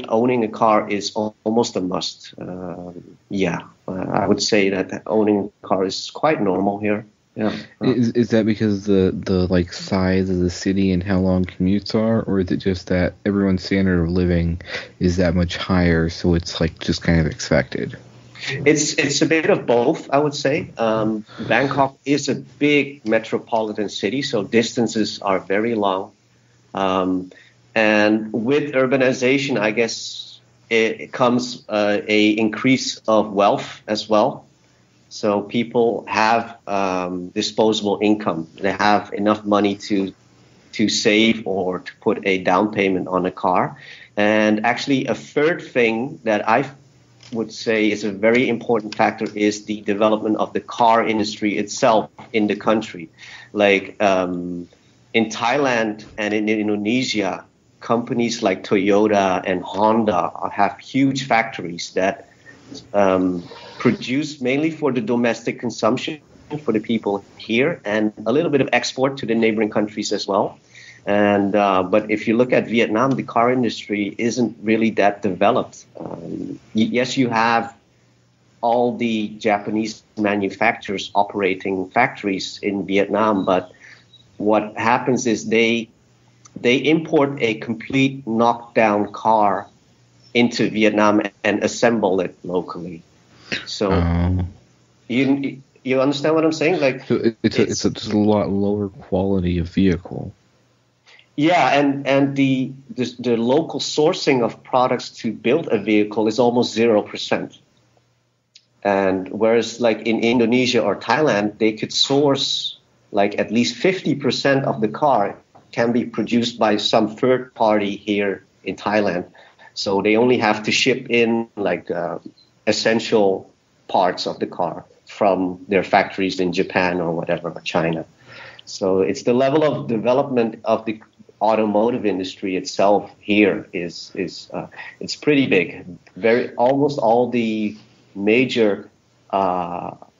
S3: Owning a car is almost a must. I would say that owning a car is quite normal here. Yeah.
S2: Is that because the like size of the city and how long commutes are, or is it just that everyone's standard of living is that much higher, so it's like just kind of expected?
S3: It's a bit of both, I would say. Bangkok is a big metropolitan city, so distances are very long. And with urbanization, I guess it comes a increase of wealth as well. So people have disposable income. They have enough money to save or to put a down payment on a car. And actually, a third thing that I would say is a very important factor is the development of the car industry itself in the country. Like in Thailand and in Indonesia, companies like Toyota and Honda have huge factories that produce mainly for the domestic consumption for the people here, and a little bit of export to the neighboring countries as well. And but if you look at Vietnam, the car industry isn't really that developed. Yes, you have all the Japanese manufacturers operating factories in Vietnam, but what happens is they import a complete knockdown car into Vietnam and assemble it locally. So you understand what I'm saying? Like
S2: so it's just a lot lower quality of vehicle.
S3: Yeah, and the local sourcing of products to build a vehicle is almost 0%. And whereas like in Indonesia or Thailand, they could source like at least 50% of the car can be produced by some third party here in Thailand. So they only have to ship in like essential parts of the car from their factories in Japan or whatever, or China. So it's the level of development of the automotive industry itself here is it's pretty big. Almost all the major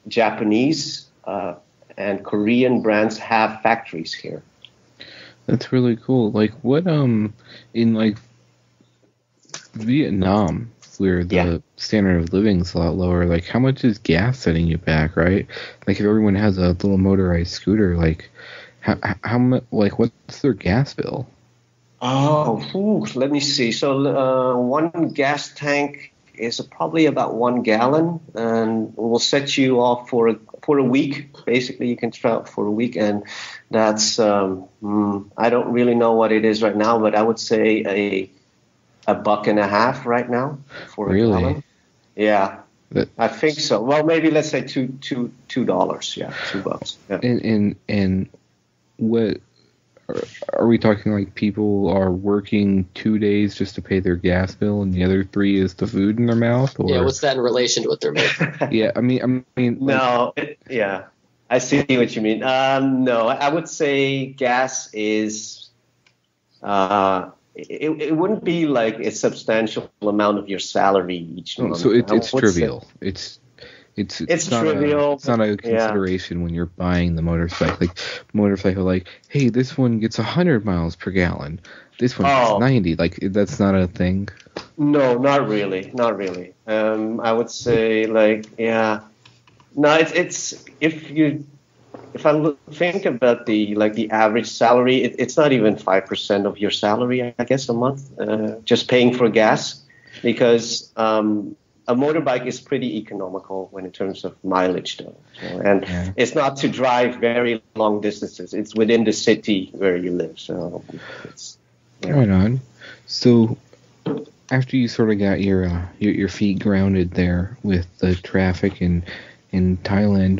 S3: Japanese and Korean brands have factories here.
S2: That's really cool. Like what in like Vietnam, where the standard of living is a lot lower, like how much is gas setting you back, right? Like if everyone has a little motorized scooter, like how much, like what's their gas bill?
S3: Let me see. So one gas tank is probably about 1 gallon, and will set you off for a week. Basically, you can travel for a week, and that's I don't really know what it is right now, but I would say $1.50 right now for a gallon. Yeah, I think so. Well, maybe let's say $2. Yeah, $2. Yeah.
S2: And what are we talking like people are working 2 days just to pay their gas bill, and the other 3 is the food in their mouth? Or?
S4: Yeah, what's that in relation to what they're making?
S2: Yeah, I mean,
S3: No, yeah, I see what you mean. No, I would say gas is, it wouldn't be like a substantial amount of your salary each month.
S2: So it's trivial. It's not
S3: trivial.
S2: It's not a consideration when you're buying the motorcycle. Like, hey, this one gets 100 miles per gallon. This one gets 90. Like, that's not a thing.
S3: No, not really. I would say like, yeah. No, it's if I think about the average salary, it's not even 5% of your salary, I guess, a month, just paying for gas, because a motorbike is pretty economical in terms of mileage, though. And it's not to drive very long distances. It's within the city where you live. So it's
S2: right on. So after you sort of got your feet grounded there with the traffic in Thailand,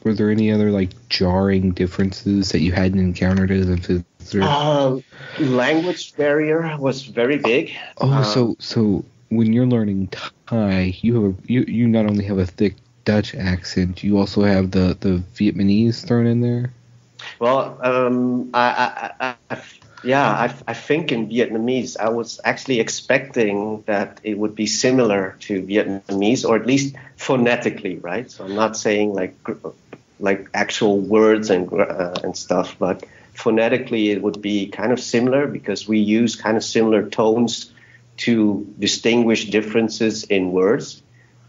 S2: were there any other like jarring differences that you hadn't encountered as a visitor?
S3: Language barrier was very big.
S2: So when you're learning Thai, you not only have a thick Dutch accent, you also have the Vietnamese thrown in there?
S3: Well, I think in Vietnamese, I was actually expecting that it would be similar to Vietnamese, or at least phonetically, right? So I'm not saying like actual words and stuff, but phonetically it would be kind of similar, because we use kind of similar tones to distinguish differences in words.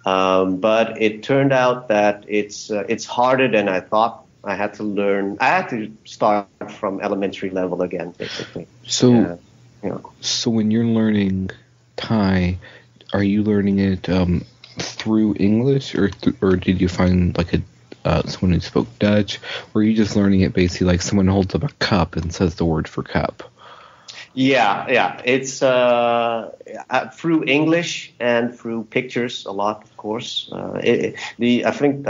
S3: But it turned out that it's harder than I thought. I had to start from elementary level again, basically.
S2: So, so when you're learning Thai, are you learning it through English, or did you find like someone who spoke Dutch, or are you just learning it basically like someone holds up a cup and says the word for cup?
S3: Yeah. It's through English and through pictures a lot, of course. I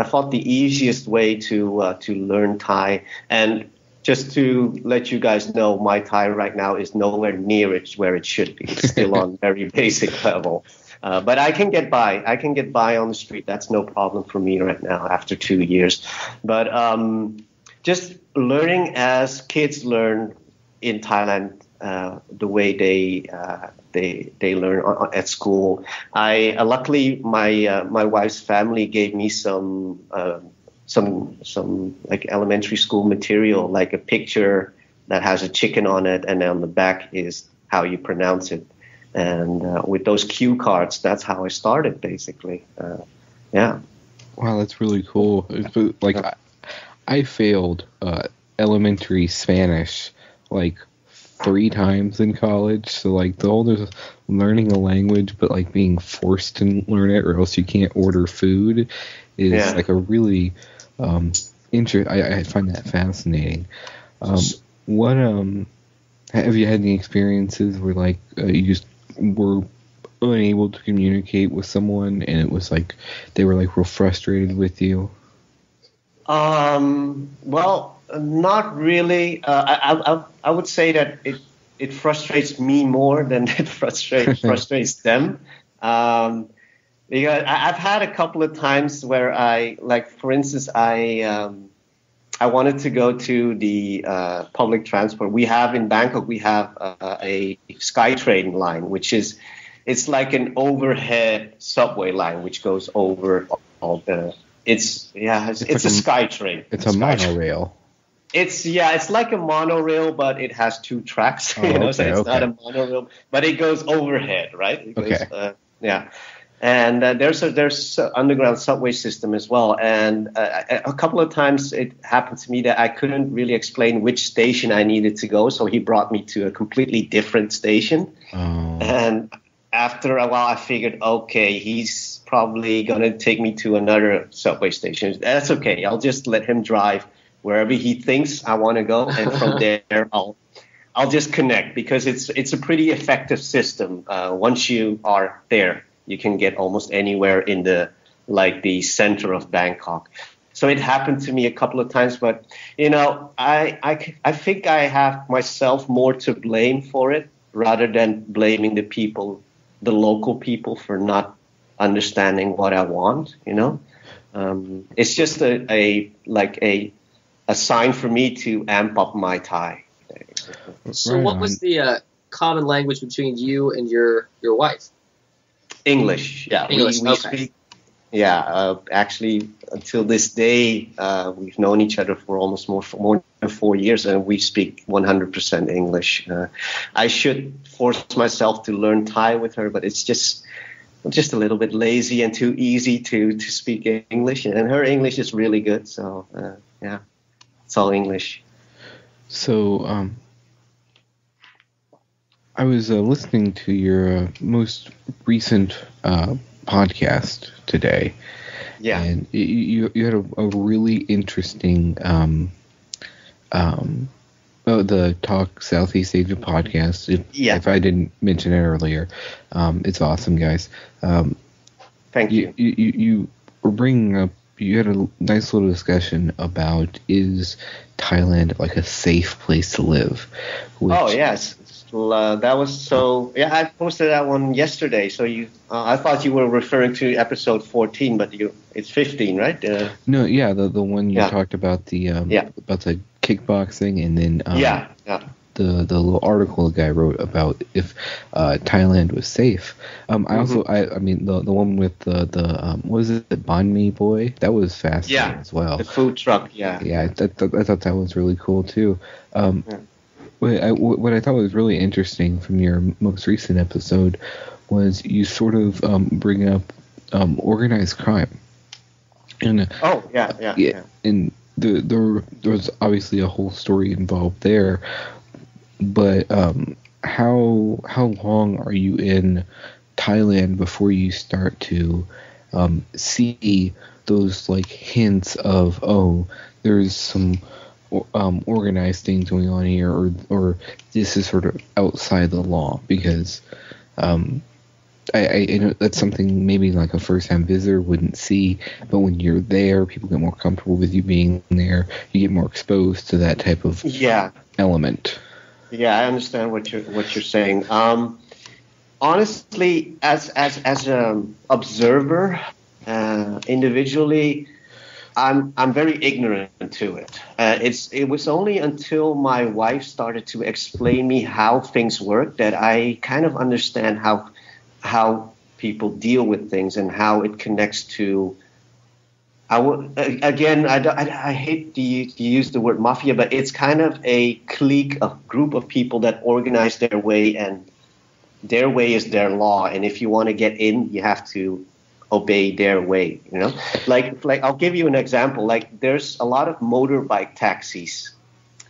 S3: thought the easiest way to learn Thai, and just to let you guys know, my Thai right now is nowhere near where it should be. It's still on very basic level. But I can get by. I can get by on the street. That's no problem for me right now after 2 years. But just learning as kids learn in Thailand, the way they learn at school. Luckily my wife's family gave me some like elementary school material, like a picture that has a chicken on it, and on the back is how you pronounce it. And with those cue cards, that's how I started, basically. Yeah.
S2: Wow, that's really cool. Like, I failed elementary Spanish like 3 times in college, so like the whole just learning a language but like being forced to learn it or else you can't order food is like a really I find that fascinating. What have you had any experiences where like you just were unable to communicate with someone and it was like they were like real frustrated with you?
S3: Well, not really. I would say that it frustrates me more than it frustrates them. Because I've had a couple of times where for instance, I wanted to go to the public transport. We have in Bangkok, we have a SkyTrain line, it's like an overhead subway line which goes over all the. It's a SkyTrain.
S2: It's a monorail.
S3: It's like a monorail, but it has 2 tracks. So it's not a monorail, but it goes overhead, right? And there's underground subway system as well. And a couple of times it happened to me that I couldn't really explain which station I needed to go, so he brought me to a completely different station. And after a while, I figured, okay, he's probably gonna take me to another subway station. That's okay. I'll just let him drive wherever he thinks I want to go, and from there I'll just connect, because it's a pretty effective system. Once you are there, you can get almost anywhere in the center of Bangkok. So it happened to me a couple of times, but I think I have myself more to blame for it rather than blaming the local people for not understanding what I want. It's just a sign for me to amp up my Thai.
S4: So what was the common language between you and your wife?
S3: English. Yeah,
S4: English.
S3: We
S4: Okay.
S3: speak. Yeah, actually, until this day, we've known each other for almost more than 4 years, and we speak 100% English. I should force myself to learn Thai with her, but it's just a little bit lazy and too easy to speak English. And her English is really good, so yeah, it's all English.
S2: So, I was listening to your most recent podcast today.
S3: Yeah.
S2: And you had a really interesting the Talk Southeast Asia podcast. If I didn't mention it earlier, it's awesome, guys.
S3: Thank you.
S2: You were bringing up. You had a nice little discussion about, is Thailand like a safe place to live?
S3: Oh yes. That was so. Yeah, I posted that one yesterday. So I thought you were referring to episode 14, but it's 15, right?
S2: No, yeah, the one you talked about about the kickboxing, and then the little article the guy wrote about if Thailand was safe. I also I mean the one with the what was it, the banh mi boy, that was fascinating as well.
S3: The food truck. Yeah.
S2: I thought that was really cool too. What I thought was really interesting from your most recent episode was you sort of bring up organized crime. And and there was obviously a whole story involved there. But how long are you in Thailand before you start to see those like hints of, oh, there's some organized things going on here, or this is sort of outside the law? Because I know that's something maybe like a first-time visitor wouldn't see, but when you're there, people get more comfortable with you being there. You get more exposed to that type of element.
S3: Yeah, I understand what you're saying. Honestly, as an observer, individually, I'm very ignorant to it. It was only until my wife started to explain me how things work that I kind of understand how people deal with things and how it connects to. I hate to use the word mafia, but it's kind of a clique, a group of people that organize their way, and their way is their law. And if you want to get in, you have to obey their way. Like I'll give you an example. Like there's a lot of motorbike taxis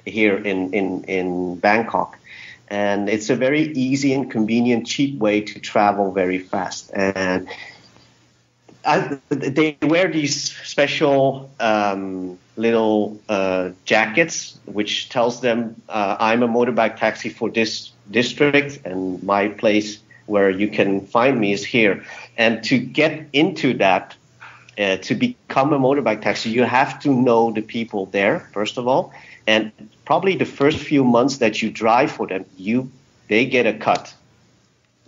S3: here in Bangkok, and it's a very easy and convenient, cheap way to travel very fast. And they wear these special little jackets, which tells them I'm a motorbike taxi for this district, and my place where you can find me is here. And to get into that, to become a motorbike taxi, you have to know the people there, first of all. And probably the first few months that you drive for them, they get a cut.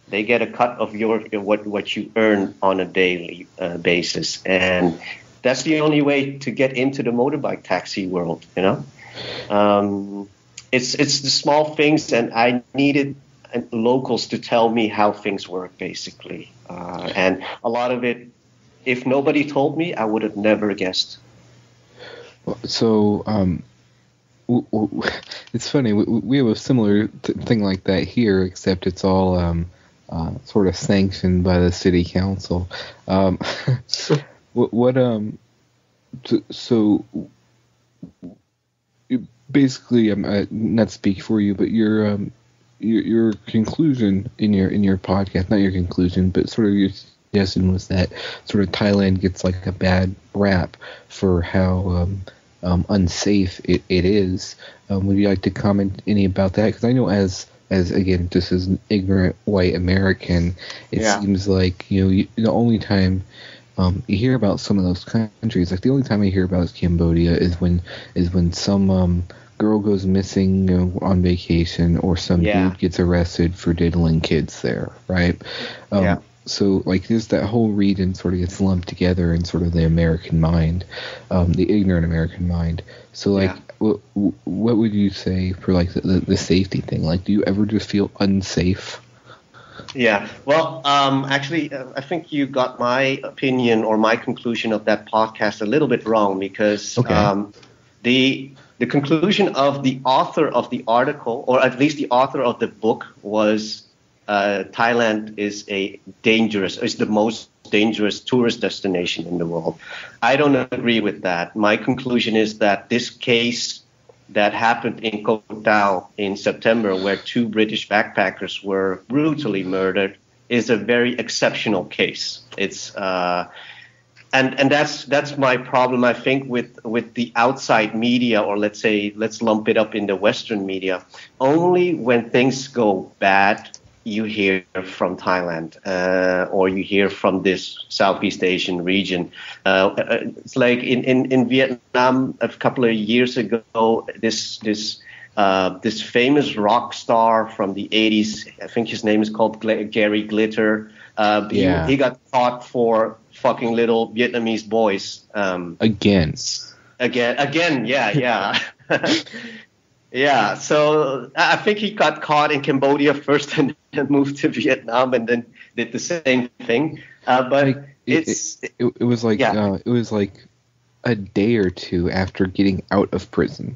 S3: They get a cut of what you earn on a daily basis, and that's the only way to get into the motorbike taxi world. It's the small things, and I needed locals to tell me how things work, basically. And a lot of it, if nobody told me, I would have never guessed.
S2: So it's funny. We have a similar thing like that here, except it's all sort of sanctioned by the city council. So basically, I'm not speak for you, but your conclusion in your podcast, not your conclusion, but sort of your suggestion was that sort of Thailand gets like a bad rap for how unsafe it is. Would you like to comment any about that? Because I know as again, just as an ignorant white American, it seems like the only time you hear about some of those countries. Like the only time I hear about Cambodia is when some girl goes missing, on vacation, or some dude gets arrested for diddling kids there, right? So like there's that whole region sort of gets lumped together in sort of the American mind, the ignorant American mind. So like, what would you say for like the safety thing? Like, do you ever just feel unsafe?
S3: Yeah. Well, actually, I think you got my opinion or my conclusion of that podcast a little bit wrong, because the conclusion of the author of the article, or at least the author of the book, was Thailand is the most dangerous tourist destination in the world. I don't agree with that. My conclusion is that this case that happened in Koh Tao in September, where 2 British backpackers were brutally murdered, is a very exceptional case. It's and that's my problem, I think, with the outside media, or let's lump it up in the Western media. Only when things go bad, you hear from Thailand, or you hear from this Southeast Asian region. It's like in Vietnam a couple of years ago, this famous rock star from the 80s, I think his name is called Gary Glitter. He got caught for fucking little Vietnamese boys. Again, yeah. Yeah, so I think he got caught in Cambodia first and then moved to Vietnam and then did the same thing. But
S2: it was like a day or two after getting out of prison.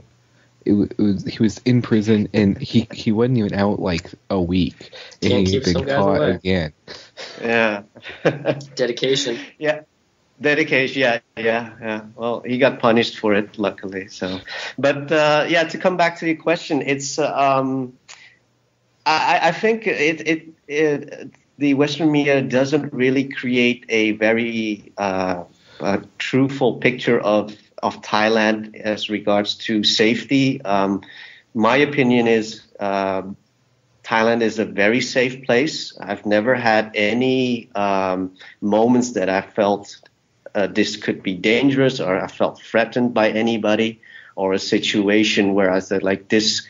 S2: He was in prison and he wasn't even out like a week, and he'd been caught again.
S3: Yeah.
S4: Dedication.
S3: Yeah. Dedication, yeah. Well, he got punished for it, luckily. So, but to come back to your question, it's I think the Western media doesn't really create a very truthful picture of Thailand as regards to safety. My opinion is Thailand is a very safe place. I've never had any moments that I felt this could be dangerous, or I felt threatened by anybody, or a situation where I said, like, this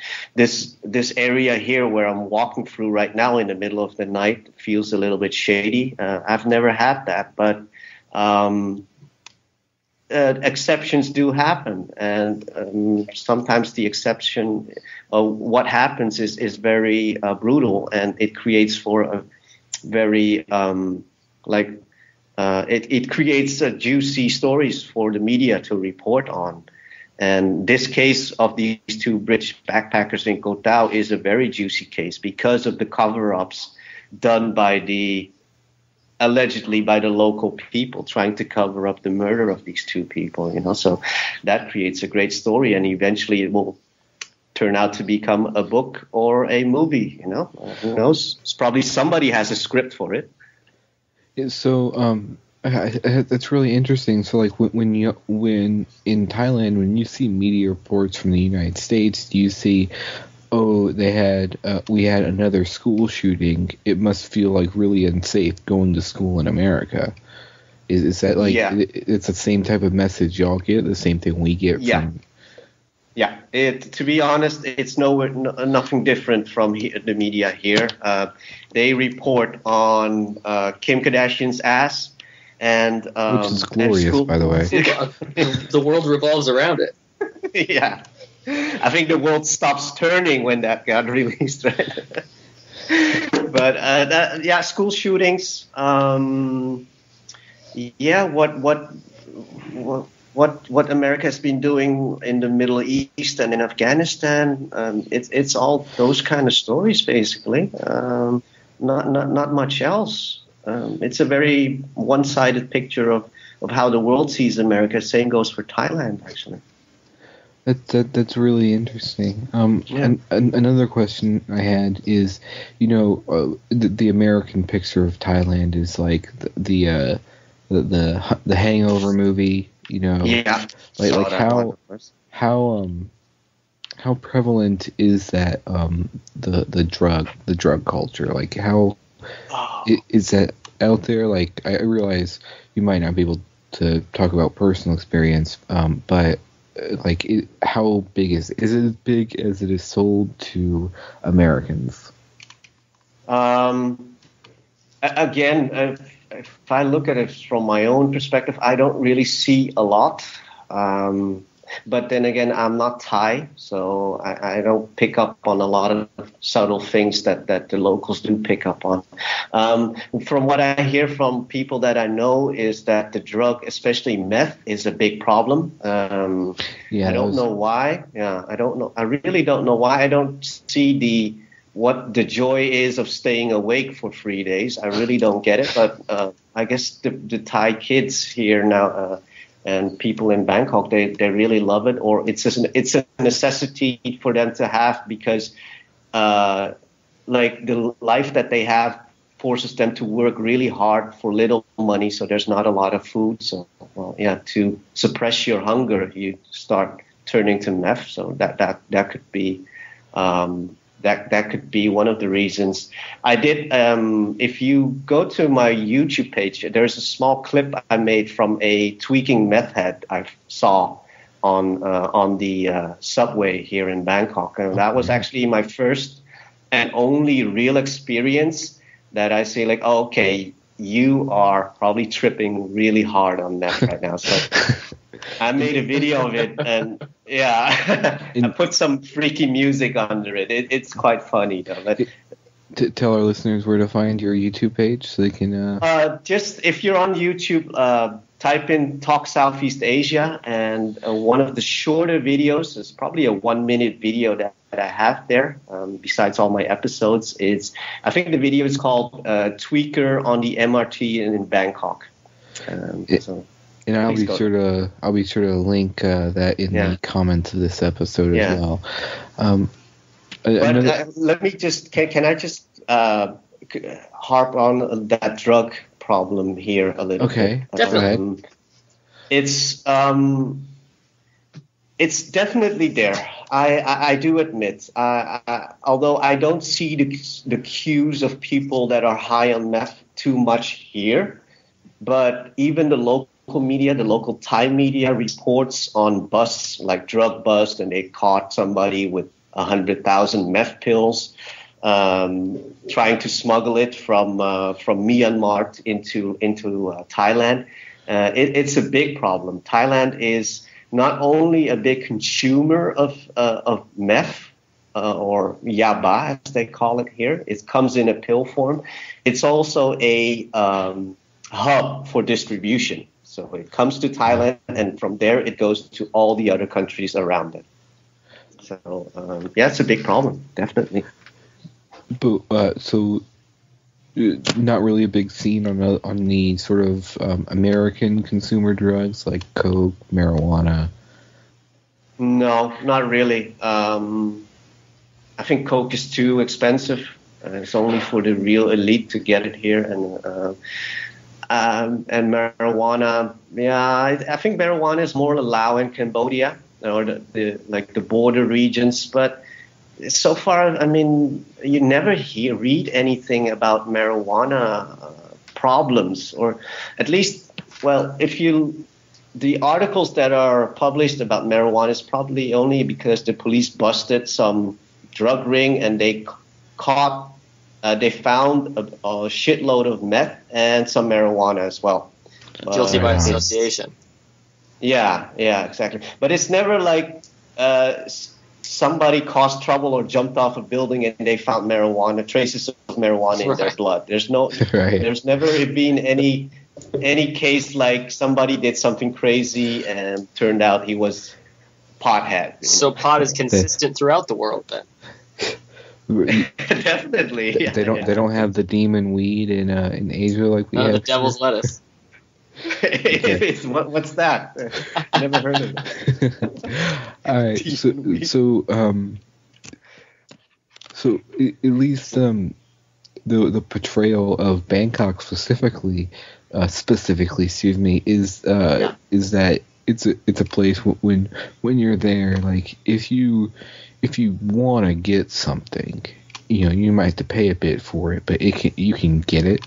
S3: area here where I'm walking through right now in the middle of the night feels a little bit shady. I've never had that, but exceptions do happen, and sometimes the exception of what happens is very brutal, and it creates for a very it creates juicy stories for the media to report on. And this case of these 2 British backpackers in Koh Tao is a very juicy case because of the cover-ups done allegedly by the local people trying to cover up the murder of these 2 people, So that creates a great story, and eventually it will turn out to become a book or a movie, Who knows? It's probably somebody has a script for it.
S2: So that's really interesting. So like when in Thailand, when you see media reports from the United States, do you see, we had another school shooting, it must feel like really unsafe going to school in America? Is that like it's the same type of message y'all get, the same thing we get from?
S3: Yeah, to be honest, it's nothing different from the media here. They report on Kim Kardashian's ass, and
S2: which is glorious, by the way.
S4: The world revolves around it.
S3: Yeah, I think the world stops turning when that got released, right? But school shootings. What America has been doing in the Middle East and in Afghanistan, it's all those kind of stories, basically. Not much else. It's a very one-sided picture of how the world sees America. Same goes for Thailand, actually.
S2: That's really interesting. And another question I had is, the American picture of Thailand is like the Hangover movie. Like how prevalent is that the drug culture? Like how is that out there? Like, I realize you might not be able to talk about personal experience, but like, how big is it? Is it as big as it is sold to Americans?
S3: Again, if I look at it from my own perspective, I don't really see a lot. But then again, I'm not Thai, so I don't pick up on a lot of subtle things that the locals do pick up on. From what I hear from people that I know is that the drug, especially meth, is a big problem. I don't know why. Yeah, I don't know. I really don't know why. I don't see what the joy is of staying awake for 3 days. I really don't get it. But I guess the Thai kids here now and people in Bangkok, they really love it, or it's a necessity for them to have because like the life that they have forces them to work really hard for little money, so there's not a lot of food. So to suppress your hunger, you start turning to meth. So that could be that could be one of the reasons. I did. If you go to my YouTube page, there's a small clip I made from a tweaking meth head I saw on the subway here in Bangkok, and that was actually my first and only real experience that I say, like, oh, okay, you are probably tripping really hard on meth right now. So I made a video of it, and I put some freaky music under it. It's quite funny, though. But
S2: tell our listeners where to find your YouTube page so they can.
S3: Just if you're on YouTube, type in Talk Southeast Asia, and one of the shorter videos is probably a 1-minute video that I have there. Besides all my episodes, I think the video is called "Tweaker on the MRT in Bangkok."
S2: And I'll be sure to link that in the comments of this episode as well.
S3: Let me just can I just harp on that drug problem here a little bit?
S2: Okay,
S4: definitely.
S3: It's definitely there. I do admit. Although I don't see the cues of people that are high on meth too much here, but even the local media, the local Thai media reports on busts, like drug bust, and they caught somebody with 100,000 meth pills, trying to smuggle it from Myanmar into Thailand. It's a big problem. Thailand is not only a big consumer of meth or yaba, as they call it here. It comes in a pill form. It's also a hub for distribution. So it comes to Thailand, and from there it goes to all the other countries around it. So it's a big problem, definitely.
S2: But so not really a big scene on the sort of American consumer drugs like coke, marijuana.
S3: No, not really. I think coke is too expensive. It's only for the real elite to get it here, and marijuana. I think marijuana is more allowed in Cambodia or the border regions, but so far, I mean, you never read anything about marijuana problems, or at least, well, the articles that are published about marijuana is probably only because the police busted some drug ring and they found a shitload of meth and some marijuana as well.
S4: Guilty by association.
S3: Yeah, exactly. But it's never like somebody caused trouble or jumped off a building and they found traces of marijuana in their blood. There's never been any case like somebody did something crazy and turned out he was pothead.
S4: So pot is consistent throughout the world then.
S3: Definitely.
S2: They don't have the demon weed in Asia like we have.
S4: The devil's lettuce.
S3: What's that? I never heard of it.
S2: All right, so at least the portrayal of Bangkok specifically, is that it's a place when you're there, like if you want to get something, you might have to pay a bit for it, but you can get it.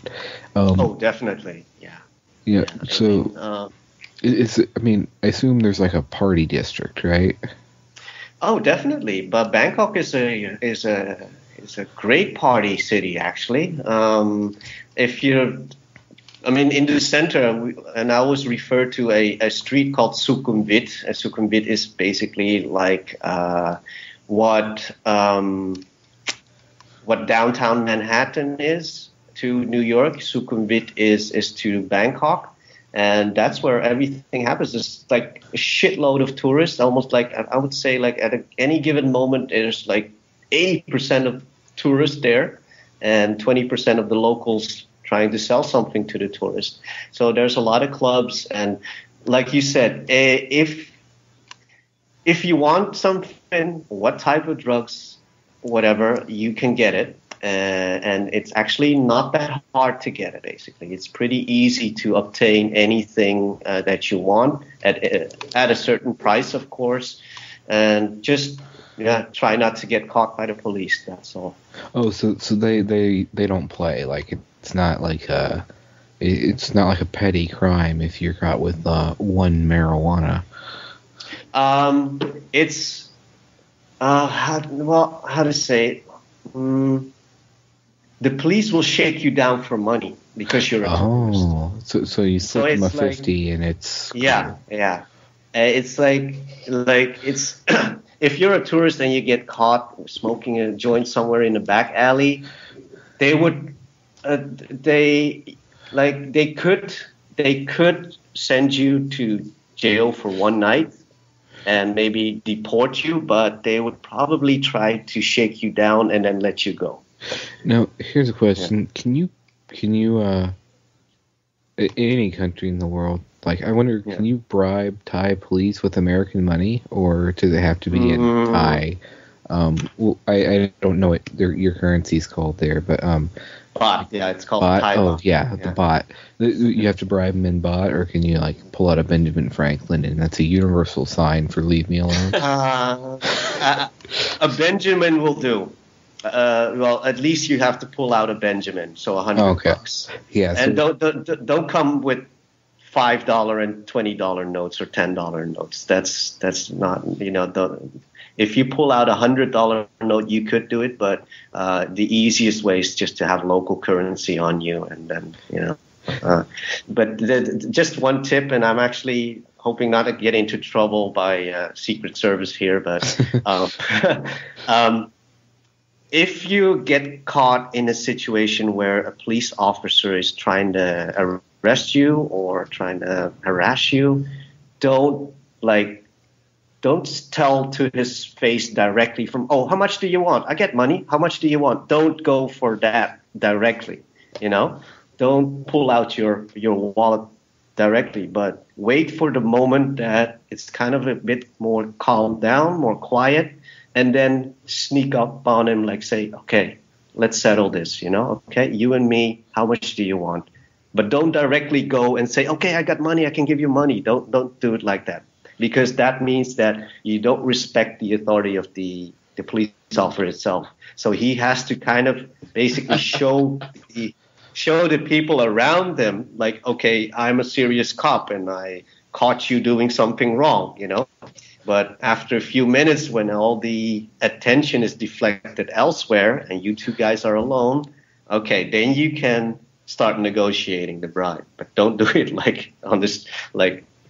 S3: Oh, definitely, yeah.
S2: Yeah. So, I assume there's like a party district, right?
S3: Oh, definitely. But Bangkok is a great party city, actually. In the center, and I always refer to a street called Sukhumvit. Sukhumvit is basically like what downtown Manhattan is to New York. Sukhumvit is to Bangkok, and that's where everything happens. It's like a shitload of tourists. Almost like I would say, like at any given moment, there's like 80% of tourists there, and 20% of the locals trying to sell something to the tourists. So there's a lot of clubs, and like you said, if you want something, what type of drugs, whatever, you can get it. And it's actually not that hard to get it, basically. It's pretty easy to obtain anything that you want at a certain price, of course. And just try not to get caught by the police, that's all.
S2: Oh, so they don't play. Like, it's not like a petty crime if you're caught with one marijuana.
S3: It's how to say it? The police will shake you down for money because you're a tourist.
S2: Oh, so you slip them a 50 and it's cool.
S3: Yeah. It's like it's if you're a tourist and you get caught smoking a joint somewhere in a back alley, they would they could send you to jail for one night and maybe deport you, but they would probably try to shake you down and then let you go.
S2: Now, here's a question: Can you in any country in the world, like, I wonder, can you bribe Thai police with American money, or do they have to be in Thai? Well, I don't know what your currency's called there, but
S3: baht. Yeah, it's called
S2: baht.
S3: Thai baht.
S2: Oh, yeah, the baht. You have to bribe them in baht, or can you like pull out a Benjamin Franklin, and that's a universal sign for "leave me alone"?
S3: A Benjamin will do. Well, at least you have to pull out a Benjamin, so $100.
S2: Yeah,
S3: and don't come with $5 and $20 notes or $10 notes. That's not, if you pull out $100 note, you could do it, but the easiest way is just to have local currency on you, and then But just one tip, and I'm actually hoping not to get into trouble by Secret Service here, but if you get caught in a situation where a police officer is trying to arrest you or trying to harass you, don't tell to his face directly how much do you want? I get money. How much do you want? Don't go for that directly, Don't pull out your wallet directly, but wait for the moment that it's kind of a bit more calmed down, more quiet, and then sneak up on him, like say, okay, let's settle this, okay, you and me, how much do you want? But don't directly go and say, okay, I got money, I can give you money. Don't do it like that, because that means that you don't respect the authority of the police officer itself. So he has to kind of basically show the people around them, like, okay, I'm a serious cop and I caught you doing something wrong, But after a few minutes, when all the attention is deflected elsewhere and you two guys are alone, okay, then you can start negotiating the bribe. But don't do it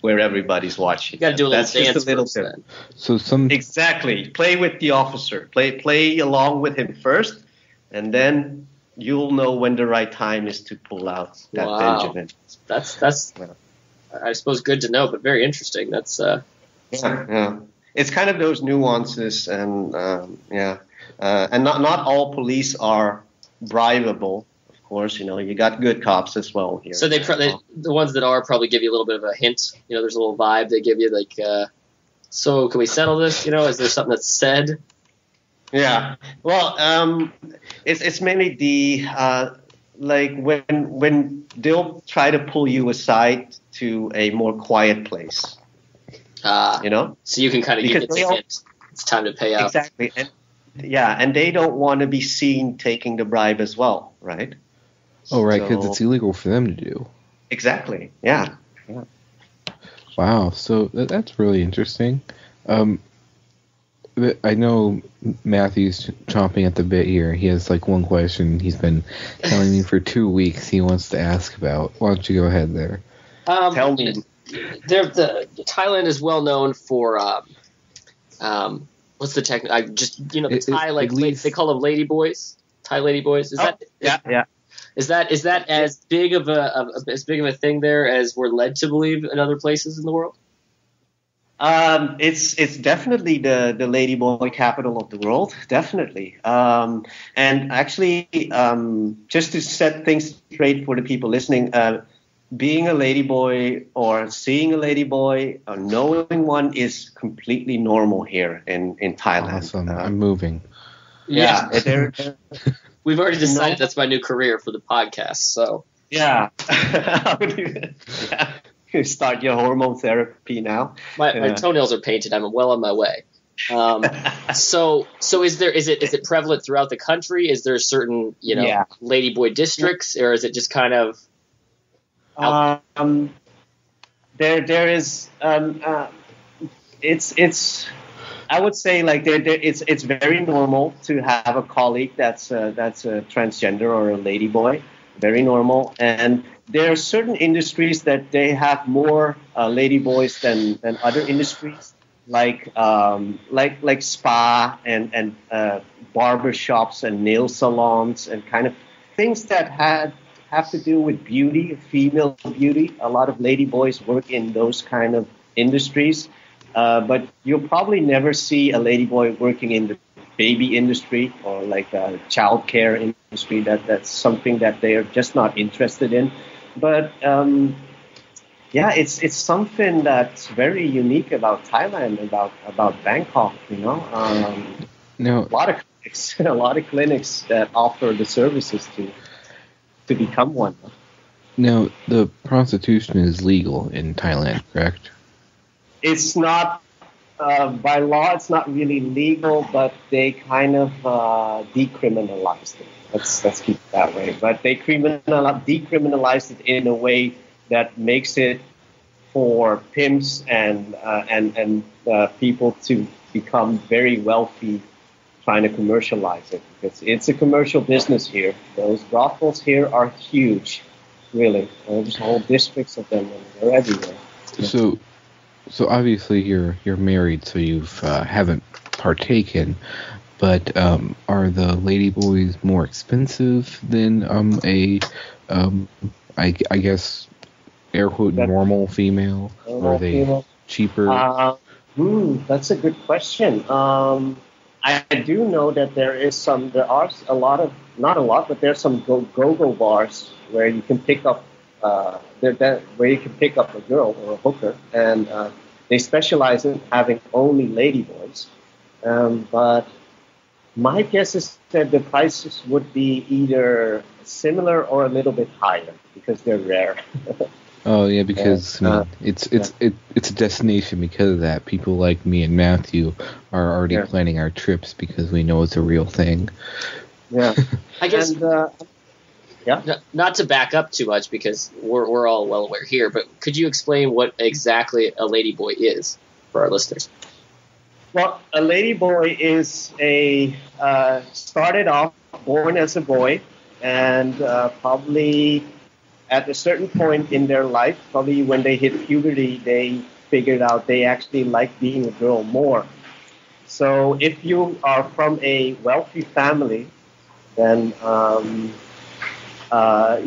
S3: where everybody's watching.
S4: You got to do a little dance.
S3: Just a little bit.
S2: So
S3: Exactly. Play with the officer. Play along with him first, and then you'll know when the right time is to pull out that Benjamin.
S4: That's I suppose good to know, but very interesting. That's
S3: Yeah. It's kind of those nuances, and and not all police are bribable, of course. You got good cops as well here.
S4: So the ones that are probably give you a little bit of a hint. There's a little vibe they give you, like, so can we settle this? Is there something that's said?
S3: Yeah. Well, it's mainly the when they'll try to pull you aside to a more quiet place.
S4: So you can kind of give it a hint. It's time to pay out.
S3: Exactly. and they don't want to be seen taking the bribe as well, right?
S2: Oh, right, because it's illegal for them to do.
S3: Exactly. Yeah.
S2: Wow. So that's really interesting. I know Matthew's chomping at the bit here. He has like one question he's been telling me for 2 weeks he wants to ask about. Why don't you go ahead there?
S3: Tell me.
S4: Thailand is well known for what's the technical? The Thai they call them ladyboys. Thai ladyboys. Is that as big of a thing there as we're led to believe in other places in the world?
S3: It's definitely the ladyboy capital of the world, definitely. And actually, just to set things straight for the people listening, being a ladyboy or seeing a ladyboy or knowing one is completely normal here in Thailand.
S2: Awesome. I'm moving.
S4: Yeah. We've already decided that's my new career for the podcast. So
S3: yeah. You start your hormone therapy now.
S4: My toenails are painted. I'm well on my way. So is it prevalent throughout the country? Is there certain ladyboy districts, or is it just kind of?
S3: There is. It's. I would say like it's very normal to have a colleague that's a transgender or a ladyboy. Very normal, and there are certain industries that they have more ladyboys than other industries, like spa and barber shops and nail salons and kind of things that have to do with beauty, female beauty. A lot of ladyboys work in those kind of industries, but you'll probably never see a ladyboy working in the baby industry or like a child care industry. That's something that they are just not interested in. But it's something that's very unique about Thailand, about Bangkok.
S2: No.
S3: A lot of clinics that offer the services to become one.
S2: Now, the prostitution is legal in Thailand, correct?
S3: It's not. By law, it's not really legal, but they kind of decriminalized it. Let's keep it that way. But they decriminalized it in a way that makes it for pimps and people to become very wealthy, trying to commercialize it, because it's a commercial business here. Those brothels here are huge, really. There's whole districts of them, and they're everywhere.
S2: So obviously you're married, so you haven't partaken. But are the ladyboys more expensive than I guess air quote normal female? Or are they cheaper?
S3: That's a good question. I do know that there's some go-go bars where you can pick up. Where you can pick up a girl or a hooker, and they specialize in having only ladyboys. But my guess is that the prices would be either similar or a little bit higher because they're rare.
S2: Oh yeah, because it's a destination because of that. People like me and Matthew are already planning our trips because we know it's a real thing.
S3: Yeah,
S4: I guess.
S3: And,
S4: Not to back up too much because we're all well aware here, but could you explain what exactly a ladyboy is for our listeners?
S3: Well, a ladyboy is started off born as a boy, and probably at a certain point in their life, probably when they hit puberty, they figured out they actually like being a girl more. So if you are from a wealthy family, then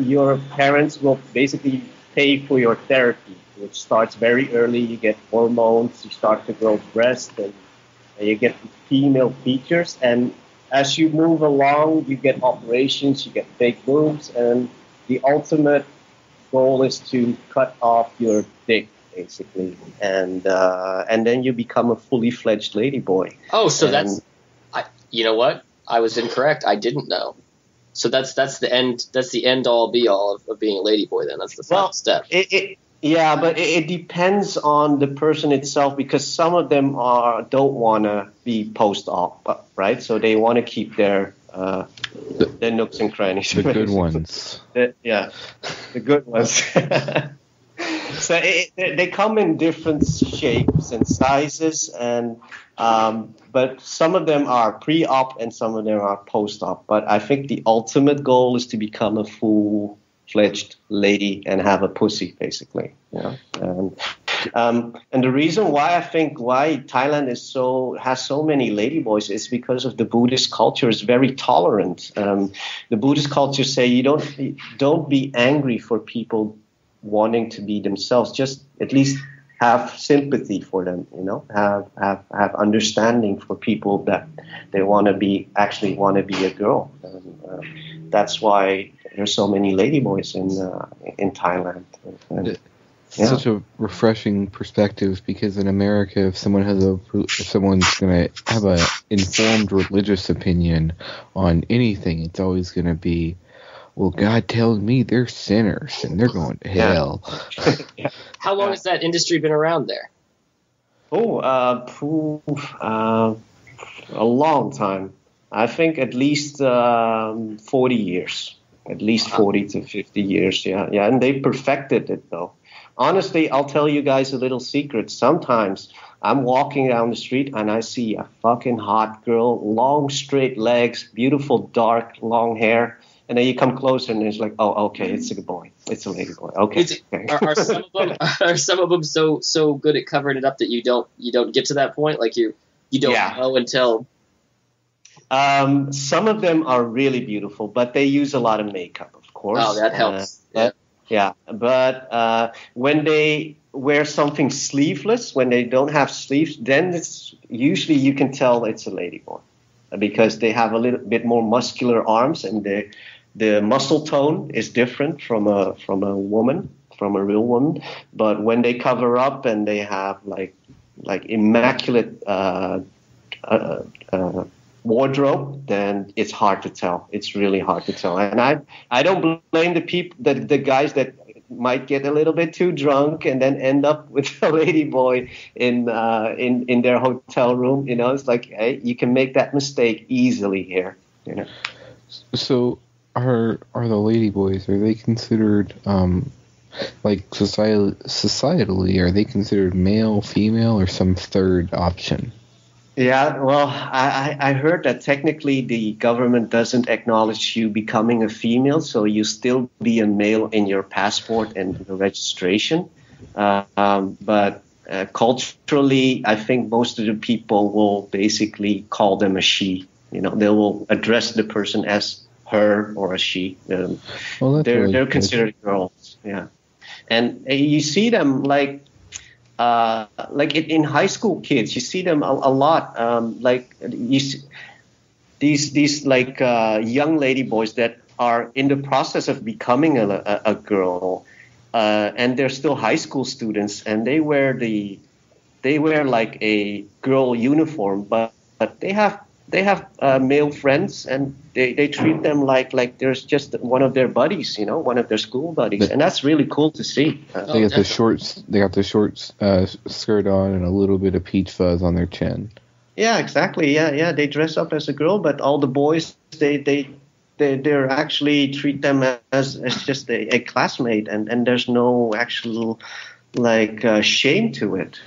S3: your parents will basically pay for your therapy, which starts very early. You get hormones, you start to grow breasts, and you get female features. And as you move along, you get operations, you get big boobs, and the ultimate goal is to cut off your dick, basically. And then you become a fully fledged ladyboy.
S4: Oh, so you know what? I was incorrect. I didn't know. So that's the end. That's the end all be all of being a ladyboy. Then that's the final step.
S3: Yeah, but it depends on the person itself, because some of them don't want to be post-op, right? So they want to keep their nooks and crannies.
S2: The good ones.
S3: The good ones. So they come in different shapes and sizes, and but some of them are pre-op and some of them are post-op. But I think the ultimate goal is to become a full-fledged lady and have a pussy, basically. And the reason why Thailand has so many ladyboys is because of the Buddhist culture is very tolerant. The Buddhist culture say you don't be angry for people wanting to be themselves. Just at least have sympathy for them. Have understanding for people that they want to be a girl. That's why there's so many ladyboys in Thailand.
S2: Such a refreshing perspective, because in America, if someone's going to have an informed religious opinion on anything, it's always going to be, well, God tells me they're sinners and they're going to hell.
S4: Yeah. How long has that industry been around there?
S3: A long time. I think at least 40 years. At least 40 to 50 years, yeah. And they perfected it, though. Honestly, I'll tell you guys a little secret. Sometimes I'm walking down the street and I see a fucking hot girl, long straight legs, beautiful dark long hair, and then you come closer and it's like, oh, okay, it's a good boy, it's a lady boy. Okay.
S4: Are some of them so good at covering it up that you don't get to that point? Like you don't know until.
S3: Some of them are really beautiful, but they use a lot of makeup, of course.
S4: Oh, that helps.
S3: But when they wear something sleeveless, when they don't have sleeves, then it's usually you can tell it's a ladyboy, because they have a little bit more muscular arms, and the muscle tone is different from a woman, from a real woman. But when they cover up and they have like immaculate wardrobe, then it's hard to tell. It's really hard to tell. And I don't blame the guys that might get a little bit too drunk and then end up with a ladyboy in their hotel room. It's like, hey, you can make that mistake easily here.
S2: So are the ladyboys, are they considered like societally, are they considered male, female, or some third option?
S3: Yeah, well, I heard that technically the government doesn't acknowledge you becoming a female, so you still be a male in your passport and the registration. But culturally, I think most of the people will basically call them a she. They will address the person as her or a she. They're considered girls. Yeah, and you see them like in high school kids, you see them a lot. Like you see these like young lady boys that are in the process of becoming a girl, and they're still high school students, and they wear like a girl uniform, but they have male friends, and they treat them like there's just one of their buddies, one of their school buddies, and that's really cool to see.
S2: They got the short skirt on and a little bit of peach fuzz on their chin.
S3: Yeah, exactly. Yeah. They dress up as a girl, but all the boys they're actually treat them as just a classmate, and there's no actual shame to it,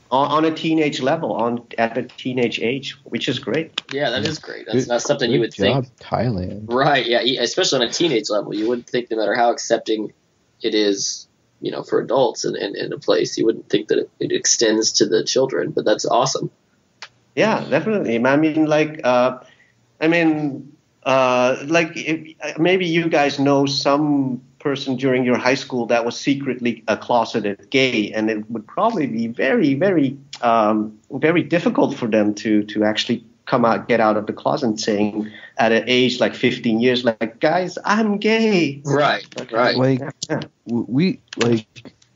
S3: on a teenage level, at a teenage age, which is great.
S4: Yeah, that is great. That's not something you would think.
S2: Thailand.
S4: Right, yeah, especially on a teenage level. You wouldn't think, no matter how accepting it is, for adults in a place, you wouldn't think that it extends to the children, but that's awesome.
S3: Yeah, definitely. Maybe you guys know some person during your high school that was secretly a closeted gay, and it would probably be very, very, very difficult for them to actually get out of the closet, saying at an age like 15 years, like, guys, I'm gay.
S4: Right.
S2: We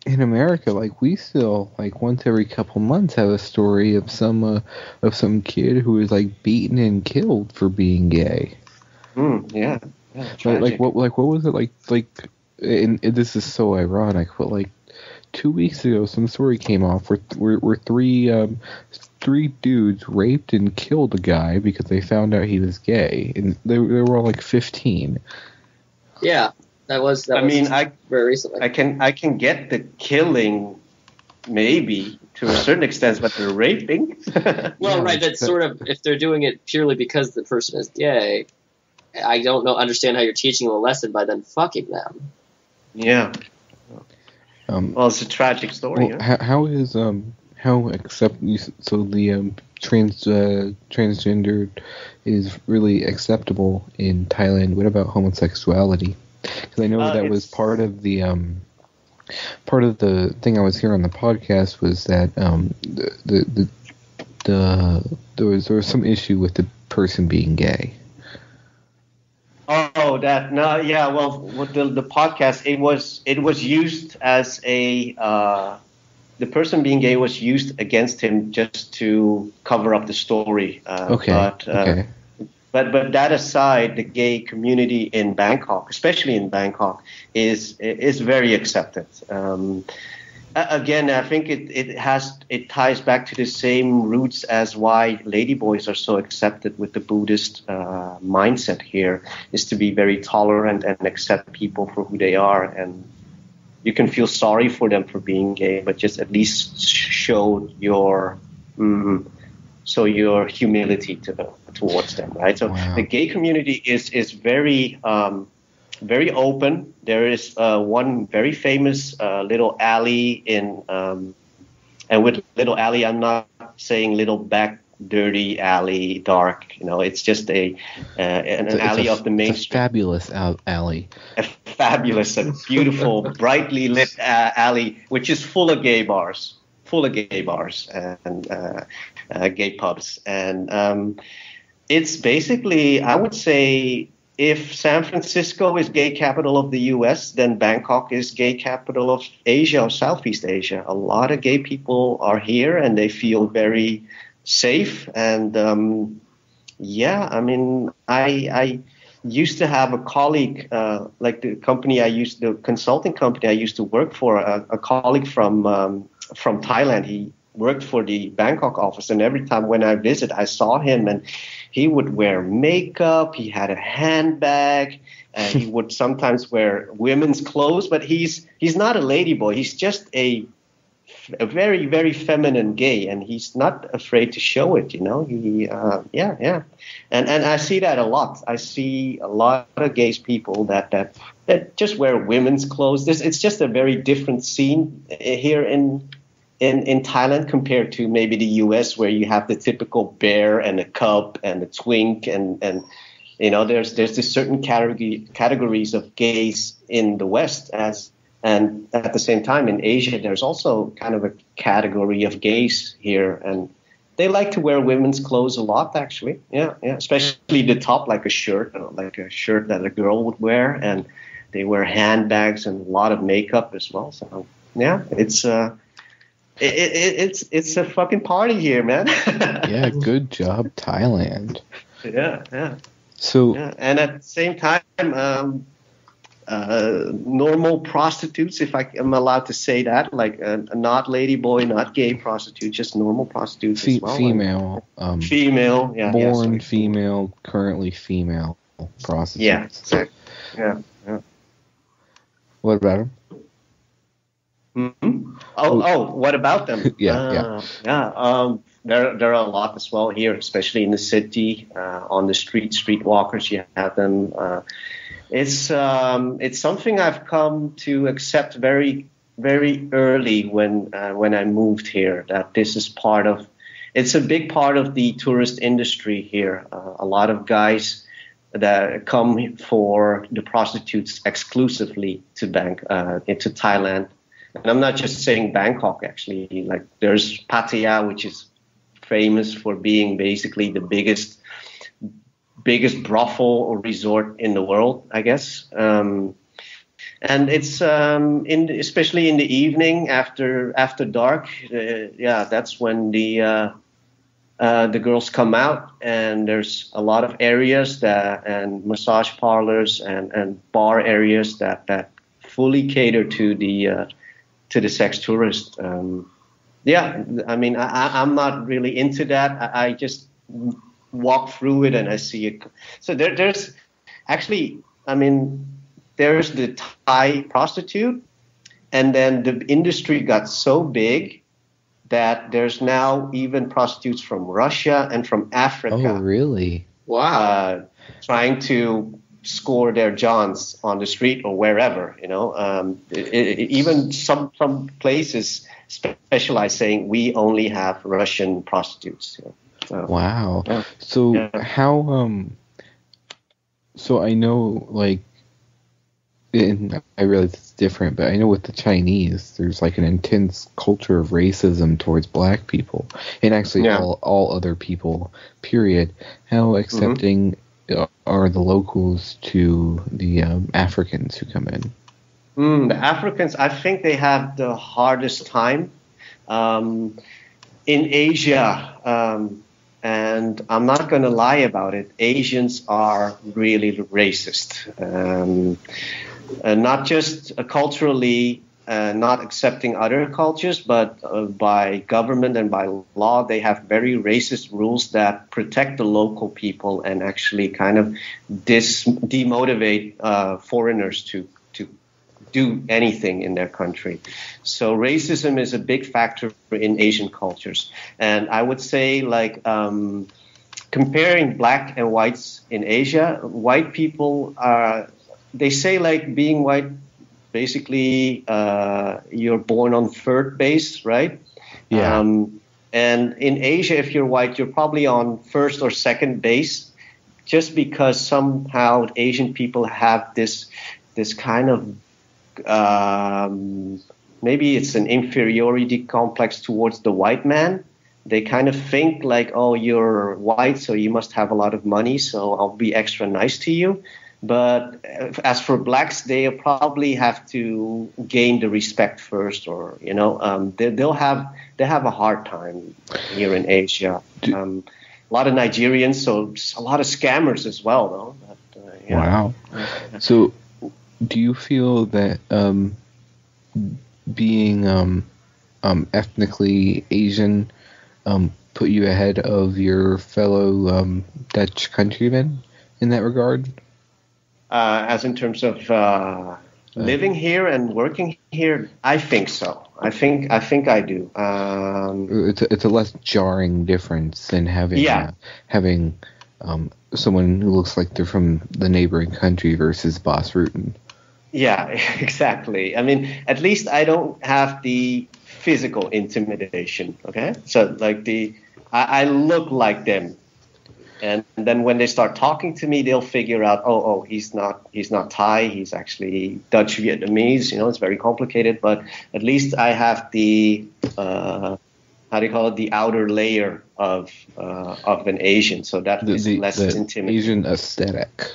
S2: in America, we still once every couple months have a story of some kid who was beaten and killed for being gay.
S3: Yeah.
S2: What was it like and this is so ironic, but like 2 weeks ago, some story came off where three dudes raped and killed a guy because they found out he was gay, and they were all like 15.
S4: Yeah, that was very recently.
S3: I can get the killing, maybe to a certain extent, but the raping.
S4: Well, yeah, right. That's sort of, if they're doing it purely because the person is gay, I don't understand how you're teaching them a lesson by then fucking them.
S3: Yeah. Well, it's a tragic story.
S2: Well, how transgender is really acceptable in Thailand? What about homosexuality? Because I know that was part of the thing I was hearing on the podcast was that there was some issue with the person being gay.
S3: Oh, that no, yeah. Well, with the podcast, it was used as a the person being gay was used against him just to cover up the story.
S2: Okay.
S3: But that aside, the gay community in Bangkok, especially in Bangkok, is very accepted. Again, I think it ties back to the same roots as why ladyboys are so accepted with the Buddhist mindset here, is to be very tolerant and accept people for who they are, and you can feel sorry for them for being gay, but just at least show your humility towards them, right? So
S2: wow.
S3: The gay community is very very open. There is one very famous little alley in, and with little alley, I'm not saying little back dirty alley, dark. It's just an alley off the main street.
S2: Fabulous alley.
S3: A fabulous, a beautiful, brightly lit alley, which is full of gay bars and gay pubs, and it's basically, I would say, if San Francisco is gay capital of the U.S., then Bangkok is gay capital of Asia or Southeast Asia. A lot of gay people are here, and they feel very safe. And I used to have a colleague, like the consulting company I used to work for, a colleague from Thailand. He worked for the Bangkok office, and every time when I visit, I saw him, and he would wear makeup. He had a handbag, and he would sometimes wear women's clothes. But he's not a ladyboy. He's just a very, very feminine gay, and he's not afraid to show it. And I see that a lot. I see a lot of gay people that just wear women's clothes. It's just a very different scene here in Thailand compared to maybe the U.S., where you have the typical bear and a cub and a twink, and there's this certain categories of gays in the West, and at the same time in Asia there's also kind of a category of gays here, and they like to wear women's clothes a lot, actually. Yeah, especially the top, like a shirt that a girl would wear, and they wear handbags and a lot of makeup as well. So yeah, it's a fucking party here, man.
S2: Yeah, good job, Thailand.
S3: Yeah.
S2: So,
S3: and at the same time, normal prostitutes, if I am allowed to say that, like not ladyboy, not gay prostitute, just normal prostitutes as well.
S2: Female.
S3: Female, yeah.
S2: Born female, currently female prostitutes.
S3: Yeah, exactly. Yeah.
S2: What about them?
S3: Mm-hmm. Oh, what about them?
S2: Yeah.
S3: There are a lot as well here, especially in the city. On the streetwalkers, you have them. It's something I've come to accept very, very early when I moved here. That this is it's a big part of the tourist industry here. A lot of guys that come for the prostitutes exclusively into Thailand. And I'm not just saying Bangkok, actually. Like, there's Pattaya, which is famous for being basically the biggest brothel or resort in the world, I guess. And it's especially in the evening after dark. That's when the girls come out, and there's a lot of areas and massage parlors and bar areas that fully cater to the sex tourist. Yeah, I mean, I'm not really into that. I just walk through it and I see it. So there's actually, I mean, there's the Thai prostitute, and then the industry got so big that there's now even prostitutes from Russia and from Africa.
S2: Oh, really?
S4: Wow.
S3: Trying to score their johns on the street or wherever, you know. Even some places specialize saying we only have Russian prostitutes. You know? So,
S2: wow.
S3: Yeah.
S2: So
S3: Yeah.
S2: how so I know, like, and I realize it's different, but I know with the Chinese, there's like an intense culture of racism towards black people, and actually
S3: Yeah.
S2: all other people, period. How accepting are the locals to the Africans who come in?
S3: The Africans, I think they have the hardest time in Asia, and I'm not going to lie about it. Asians are really racist, not just culturally, not accepting other cultures, but by government and by law, they have very racist rules that protect the local people and actually kind of demotivate foreigners to do anything in their country. So racism is a big factor in Asian cultures. And I would say, like, comparing black and whites in Asia, white people they say, like, being white, basically you're born on third base, right?
S2: Yeah.
S3: And in Asia, if you're white, you're probably on first or second base, just because somehow Asian people have this kind of maybe it's an inferiority complex towards the white man. They kind of think like, oh, you're white, so you must have a lot of money, so I'll be extra nice to you. But as for blacks, they probably have to gain the respect first, or you know, they have a hard time here in Asia. A lot of Nigerians, so a lot of scammers as well, though. But, yeah.
S2: Wow. So, do you feel that being ethnically Asian put you ahead of your fellow Dutch countrymen in that regard?
S3: As in terms of living here and working here, I think so. I think I do.
S2: It's a less jarring difference than having someone who looks like they're from the neighboring country versus Bas Rutten.
S3: Yeah, exactly. I mean, at least I don't have the physical intimidation. Okay, so like I look like them. And then when they start talking to me, they'll figure out, oh, he's not Thai. He's actually Dutch Vietnamese. You know, it's very complicated. But at least I have the how do you call it? The outer layer of an Asian. So that is less intimidating.
S2: Asian aesthetic.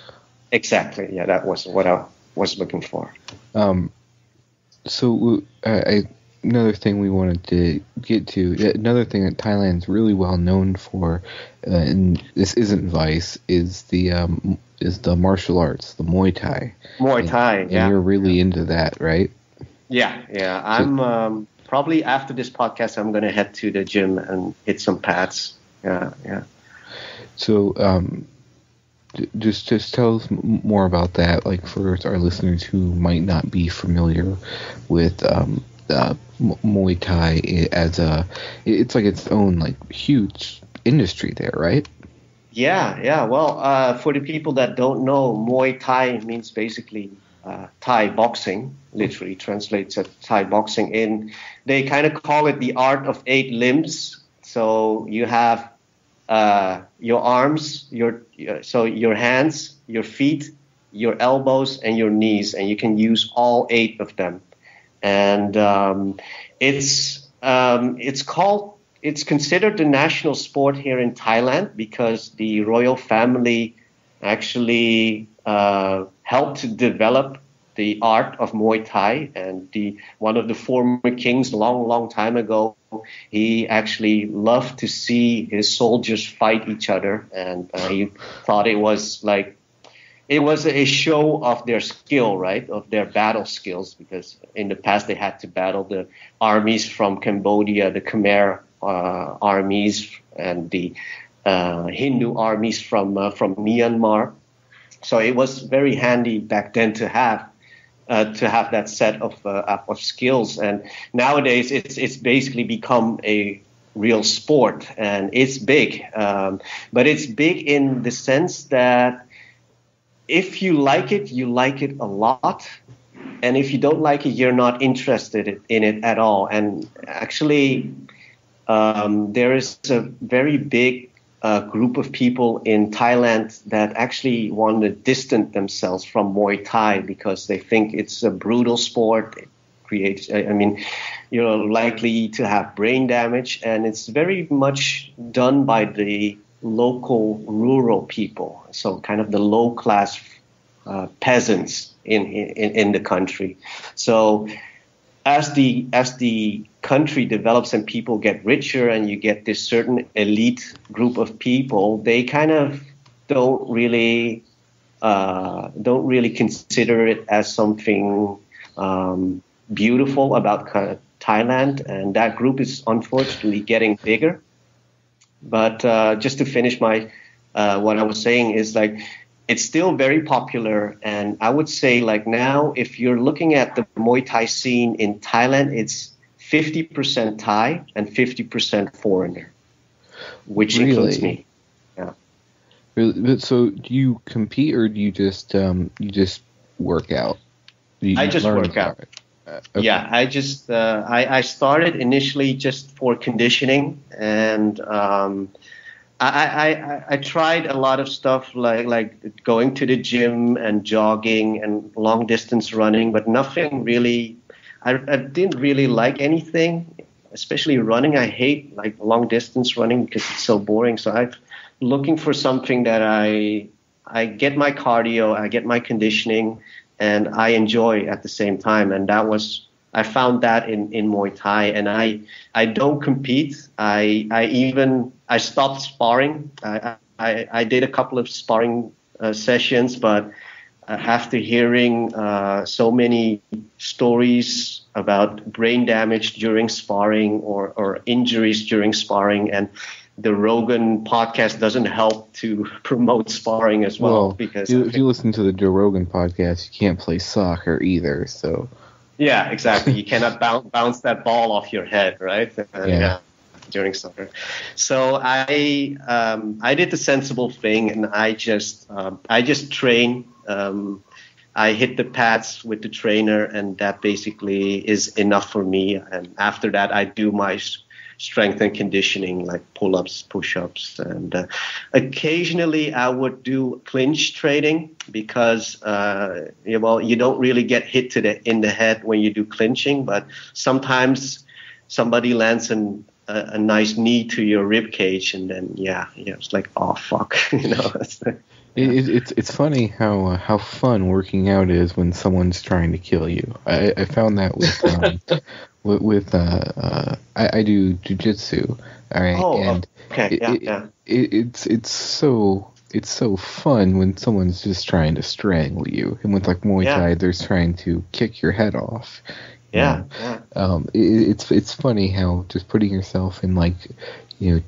S3: Exactly. Yeah, that was what I was looking for.
S2: So another thing we wanted to get to, another thing that Thailand's really well known for, and this isn't Vice, is the martial arts, the Muay Thai.
S3: Muay Thai,
S2: and you're really into that, right?
S3: Yeah. I'm probably after this podcast, I'm gonna head to the gym and hit some pads. Yeah.
S2: So, just tell us more about that, like for our listeners who might not be familiar with Muay Thai it's like its own like huge industry there, right?
S3: Yeah. Well, for the people that don't know, Muay Thai means basically Thai boxing. Literally translates as Thai boxing. They kind of call it the art of 8 limbs. So you have your arms, your hands, your feet, your elbows, and your knees, and you can use all 8 of them. And it's considered the national sport here in Thailand because the royal family actually helped to develop the art of Muay Thai. And one of the former kings long time ago, he actually loved to see his soldiers fight each other, and he thought it was like it was a show of their skill, right, of their battle skills, because in the past they had to battle the armies from Cambodia, the Khmer armies, and the Hindu armies from Myanmar. So it was very handy back then to have that set of skills. And nowadays it's basically become a real sport, and it's big, but it's big in the sense that if you like it a lot, and if you don't like it, you're not interested in it at all. And actually, there is a very big group of people in Thailand that actually want to distance themselves from Muay Thai because they think it's a brutal sport. It creates, you're likely to have brain damage, and it's very much done by the local rural people, so kind of the low class peasants in the country. So as the country develops and people get richer, and you get this certain elite group of people, they kind of don't really consider it as something beautiful about Thailand, and that group is unfortunately getting bigger. But just to finish my what I was saying is, like, it's still very popular, and I would say, like, now if you're looking at the Muay Thai scene in Thailand, it's 50% Thai and 50% foreigner, which includes me. Yeah.
S2: Really? So do you compete, or do you just work out?
S3: I just work out. Okay. Yeah, I started initially just for conditioning, and I tried a lot of stuff like going to the gym and jogging and long distance running, but nothing really. I didn't really like anything, especially running. I hate like long distance running because it's so boring. So I'm looking for something that I get my cardio, I get my conditioning, and I enjoy at the same time. And I found that in Muay Thai, and I don't compete. I stopped sparring. I did a couple of sparring sessions, but after hearing so many stories about brain damage during sparring or injuries during sparring, and the Rogan podcast doesn't help to promote sparring as well. Because
S2: if you listen to the Joe Rogan podcast, you can't play soccer either. So
S3: yeah, exactly. You cannot bounce that ball off your head, right? Yeah. During soccer. So I did the sensible thing, and I just train. I hit the pads with the trainer, and that basically is enough for me. And after that, I do my strength and conditioning, like pull-ups, push-ups, and occasionally I would do clinch training because you don't really get hit in the head when you do clinching, but sometimes somebody lands a nice knee to your rib cage, and then it's like, oh fuck,
S2: It's funny how fun working out is when someone's trying to kill you. I found that with I do jiu-jitsu, all right, and
S3: okay,
S2: it's so fun when someone's just trying to strangle you, and with like Muay Thai, they're trying to kick your head off. It's funny how just putting yourself in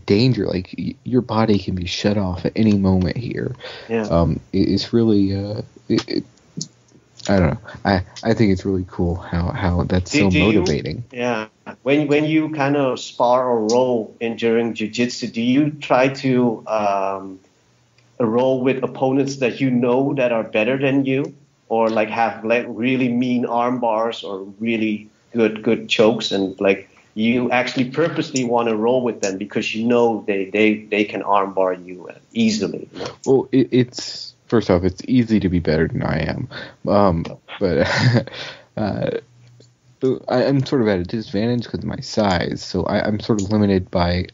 S2: danger, like your body can be shut off at any moment here. It's really I don't know. I think it's really cool how that's so motivating.
S3: When you kind of spar or roll during jiu-jitsu, do you try to roll with opponents that you know that are better than you? Or like have like really mean arm bars or really good chokes, and like you actually purposely want to roll with them because you know they can arm bar you easily.
S2: Well, it's first off, it's easy to be better than I am, but I'm sort of at a disadvantage because of my size, so I'm sort of limited by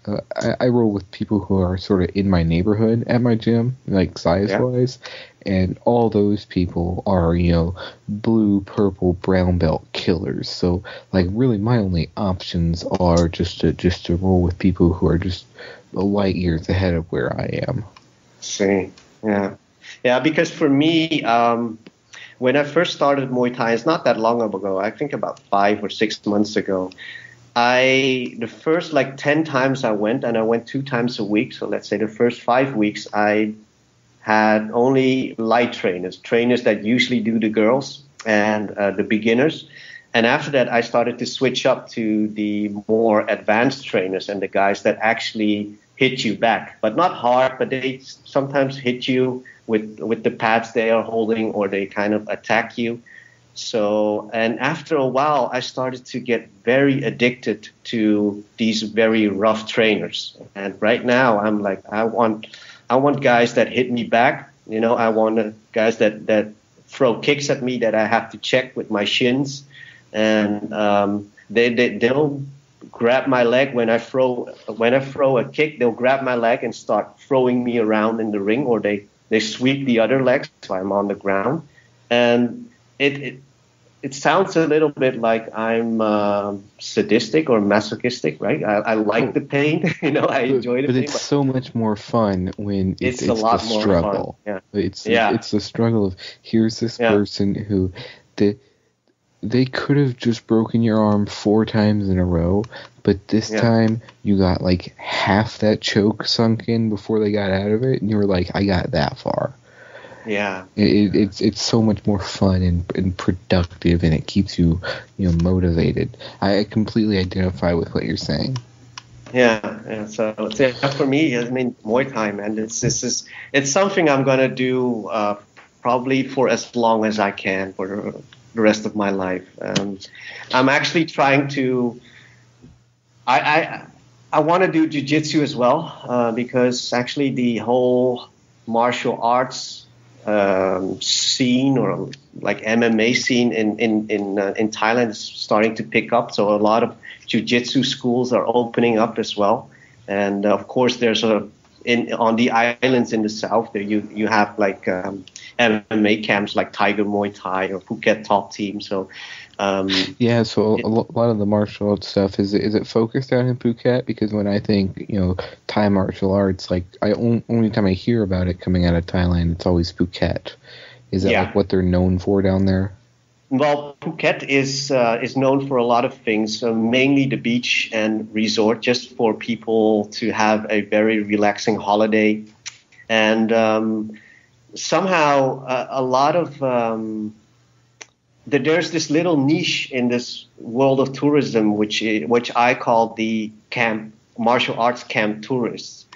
S2: I roll with people who are sort of in my neighborhood at my gym, like size-wise, and all those people are, blue, purple, brown belt killers. So, like, really my only options are just to roll with people who are just light years ahead of where I am.
S3: See, yeah. Yeah, because for me, when I first started Muay Thai, it's not that long ago. I think about 5 or 6 months ago. The first 10 times I went, and I went 2 times a week. So let's say the first 5 weeks, I had only light trainers that usually do the girls and the beginners. And after that, I started to switch up to the more advanced trainers and the guys that actually hit you back, but not hard, but they sometimes hit you with the pads they are holding, or they kind of attack you. So, and after a while, I started to get very addicted to these very rough trainers. And right now, I'm like, I want guys that hit me back. You know, I want guys that throw kicks at me that I have to check with my shins, and they'll grab my leg when I throw a kick. They'll grab my leg and start throwing me around in the ring, or they sweep the other leg so I'm on the ground. And it sounds a little bit like I'm sadistic or masochistic, right? I like the pain, you know, I enjoy the pain.
S2: But it's so much more fun when it's
S3: a lot
S2: the
S3: more
S2: struggle.
S3: Fun.
S2: Yeah. It's the struggle of, here's this person who they could have just broken your arm 4 times in a row, but this time you got like half that choke sunk in before they got out of it, and you were like, I got that far.
S3: Yeah.
S2: It's so much more fun and productive, and it keeps you motivated. I completely identify with what you're saying.
S3: Yeah. So for me, I mean, Muay Thai, man, it's something I'm gonna do probably for as long as I can for the rest of my life. I'm actually trying to. I want to do jiu-jitsu as well, because actually the whole martial arts scene, or like MMA scene in Thailand, is starting to pick up. So a lot of jiu-jitsu schools are opening up as well. And of course, there's on the islands in the south there you have like MMA camps like Tiger Muay Thai or Phuket Top Team. So
S2: so a lot of the martial arts stuff, is it focused out in Phuket? Because when I think Thai martial arts, like only time I hear about it coming out of Thailand, it's always Phuket. Is that like what they're known for down there?
S3: Well, Phuket is known for a lot of things, mainly the beach and resort, just for people to have a very relaxing holiday. And somehow a lot of there's this little niche in this world of tourism, which I call the martial arts camp tourists.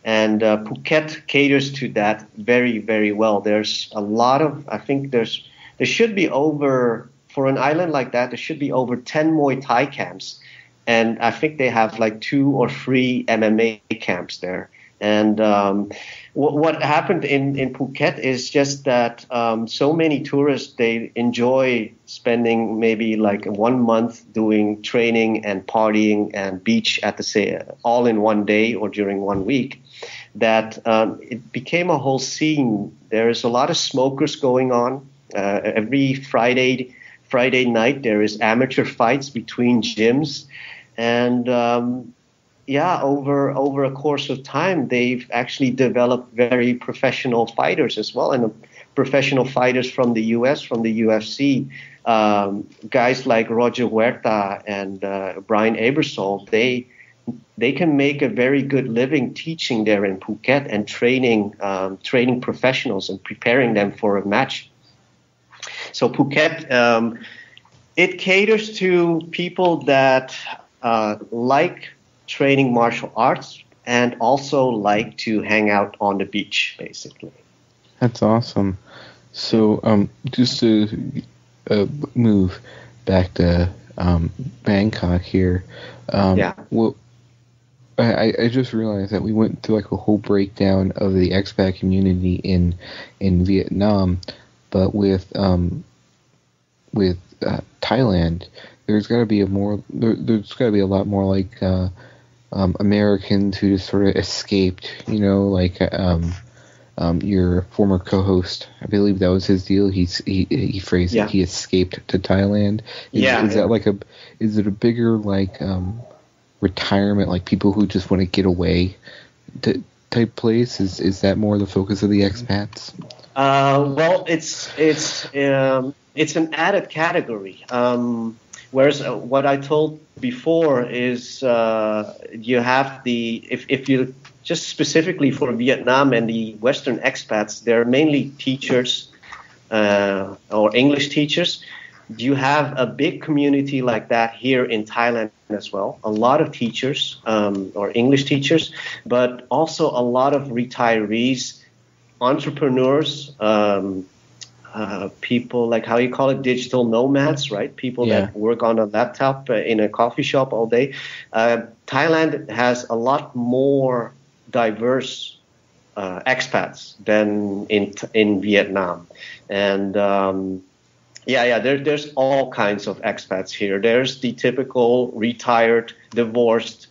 S3: And Phuket caters to that very, very well. There's a lot of, I think there should be over, for an island like that, there should be over 10 Muay Thai camps. And I think they have like 2 or 3 MMA camps there. And what happened in Phuket is just that so many tourists, they enjoy spending maybe like 1 month doing training and partying and beach all in one day or during 1 week, that it became a whole scene. There's a lot of smokers going on. Every Friday night there is amateur fights between gyms, and over a course of time, they've actually developed very professional fighters as well, and professional fighters from the U.S., from the UFC. Guys like Roger Huerta and Brian Abersol, they can make a very good living teaching there in Phuket and training professionals and preparing them for a match. So Phuket, it caters to people that like training martial arts and also like to hang out on the beach, basically.
S2: That's awesome. So just to move back to Bangkok here. Well, I just realized that we went through like a whole breakdown of the expat community in Vietnam, but with Thailand, there's got to be there's got to be a lot more like Americans who just sort of escaped, like your former co-host. I believe that was his deal. He phrased it. He escaped to Thailand. Is that like is it a bigger like retirement, like people who just want to get away type place? Is that more the focus of the expats?
S3: Well, it's an added category. Whereas what I told before is you have if you just specifically for Vietnam and the Western expats, they're mainly teachers or English teachers. You have a big community like that here in Thailand as well. A lot of teachers or English teachers, but also a lot of retirees, entrepreneurs, people like how you call it, digital nomads, right? People that work on a laptop in a coffee shop all day. Thailand has a lot more diverse expats than in Vietnam, and there's all kinds of expats here. There's the typical retired, divorced,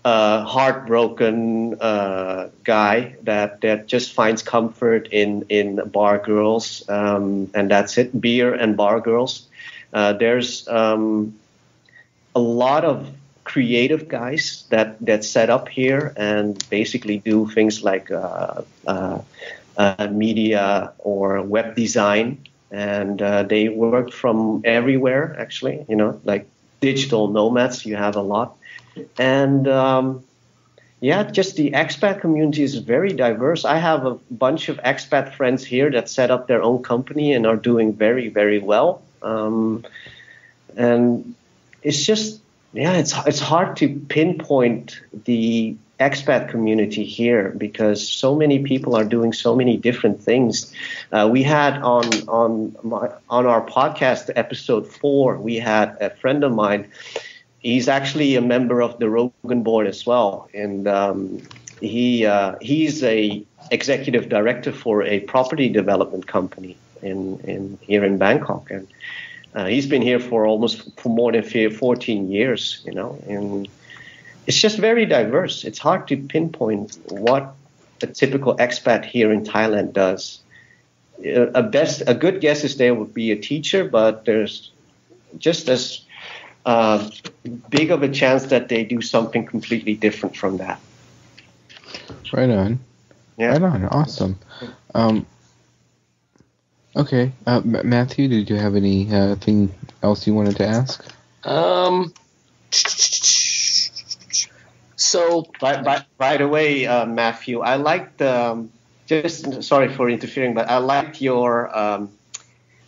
S3: heartbroken guy that just finds comfort in bar girls, and that's it, beer and bar girls. There's a lot of creative guys that set up here and basically do things like media or web design, and they work from everywhere, actually, like digital nomads. You have a lot. And just the expat community is very diverse. I have a bunch of expat friends here that set up their own company and are doing very, very well. And it's just, it's hard to pinpoint the expat community here because so many people are doing so many different things. We had on our podcast, episode 4, we had a friend of mine. He's actually a member of the Rogan board as well, and he's a executive director for a property development company here in Bangkok, and he's been here for more than 14 years, and it's just very diverse. It's hard to pinpoint what a typical expat here in Thailand does. A good guess is there would be a teacher, but there's just as big of a chance that they do something completely different from that.
S2: Right on. Yeah. Right on. Awesome. Okay. Matthew, did you have anything else you wanted to ask?
S3: So, by the way, Matthew, I liked, just sorry for interfering, but I liked your,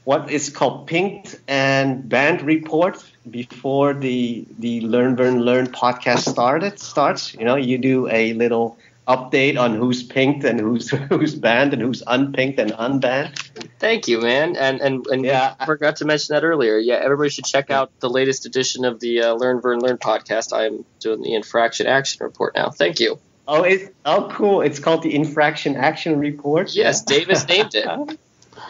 S3: what is called Pinked and Banned report before the Learn, Burn, Learn podcast starts. You do a little update on who's pinked and who's banned and who's unpinked and unbanned.
S4: Thank you, man. And I forgot to mention that earlier. Yeah, everybody should check out the latest edition of the Learn, Burn, Learn podcast. I'm doing the Infraction Action Report now. Thank you.
S3: Oh, cool. It's called the Infraction Action Report.
S4: Yes, Davis named it.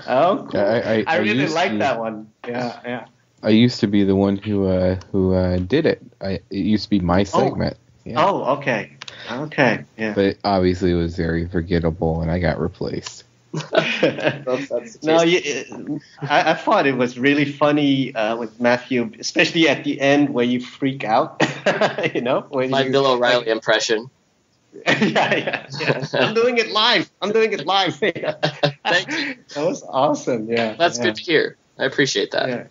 S3: Oh, cool. I really like that one. Yeah.
S2: I used to be the one who did it. It used to be my segment.
S3: Yeah. Oh, okay. Yeah.
S2: But obviously, it was very forgettable, and I got replaced.
S3: No, I thought it was really funny with Matthew, especially at the end where you freak out.
S4: My Bill O'Reilly impression.
S3: Yeah. I'm doing it live. Thank you. That was awesome. Yeah.
S4: That's good to hear. I appreciate that.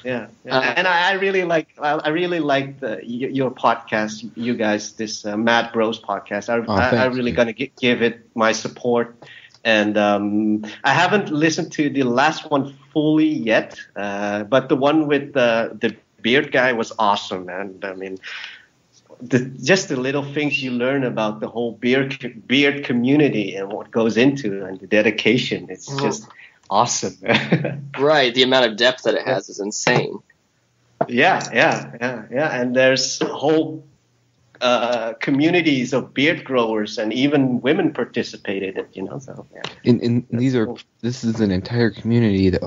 S3: Yeah. And I really like your podcast, you guys, this MaD Bros podcast. I'm really gonna give it my support, and I haven't listened to the last one fully yet, but the one with the beard guy was awesome, man. I mean, just the little things you learn about the whole beard community and what goes into and the dedication. It's just awesome.
S4: Right. The amount of depth that it has is insane.
S3: Yeah. And there's whole communities of beard growers, and even women participated in it, so yeah.
S2: And this is an entire community that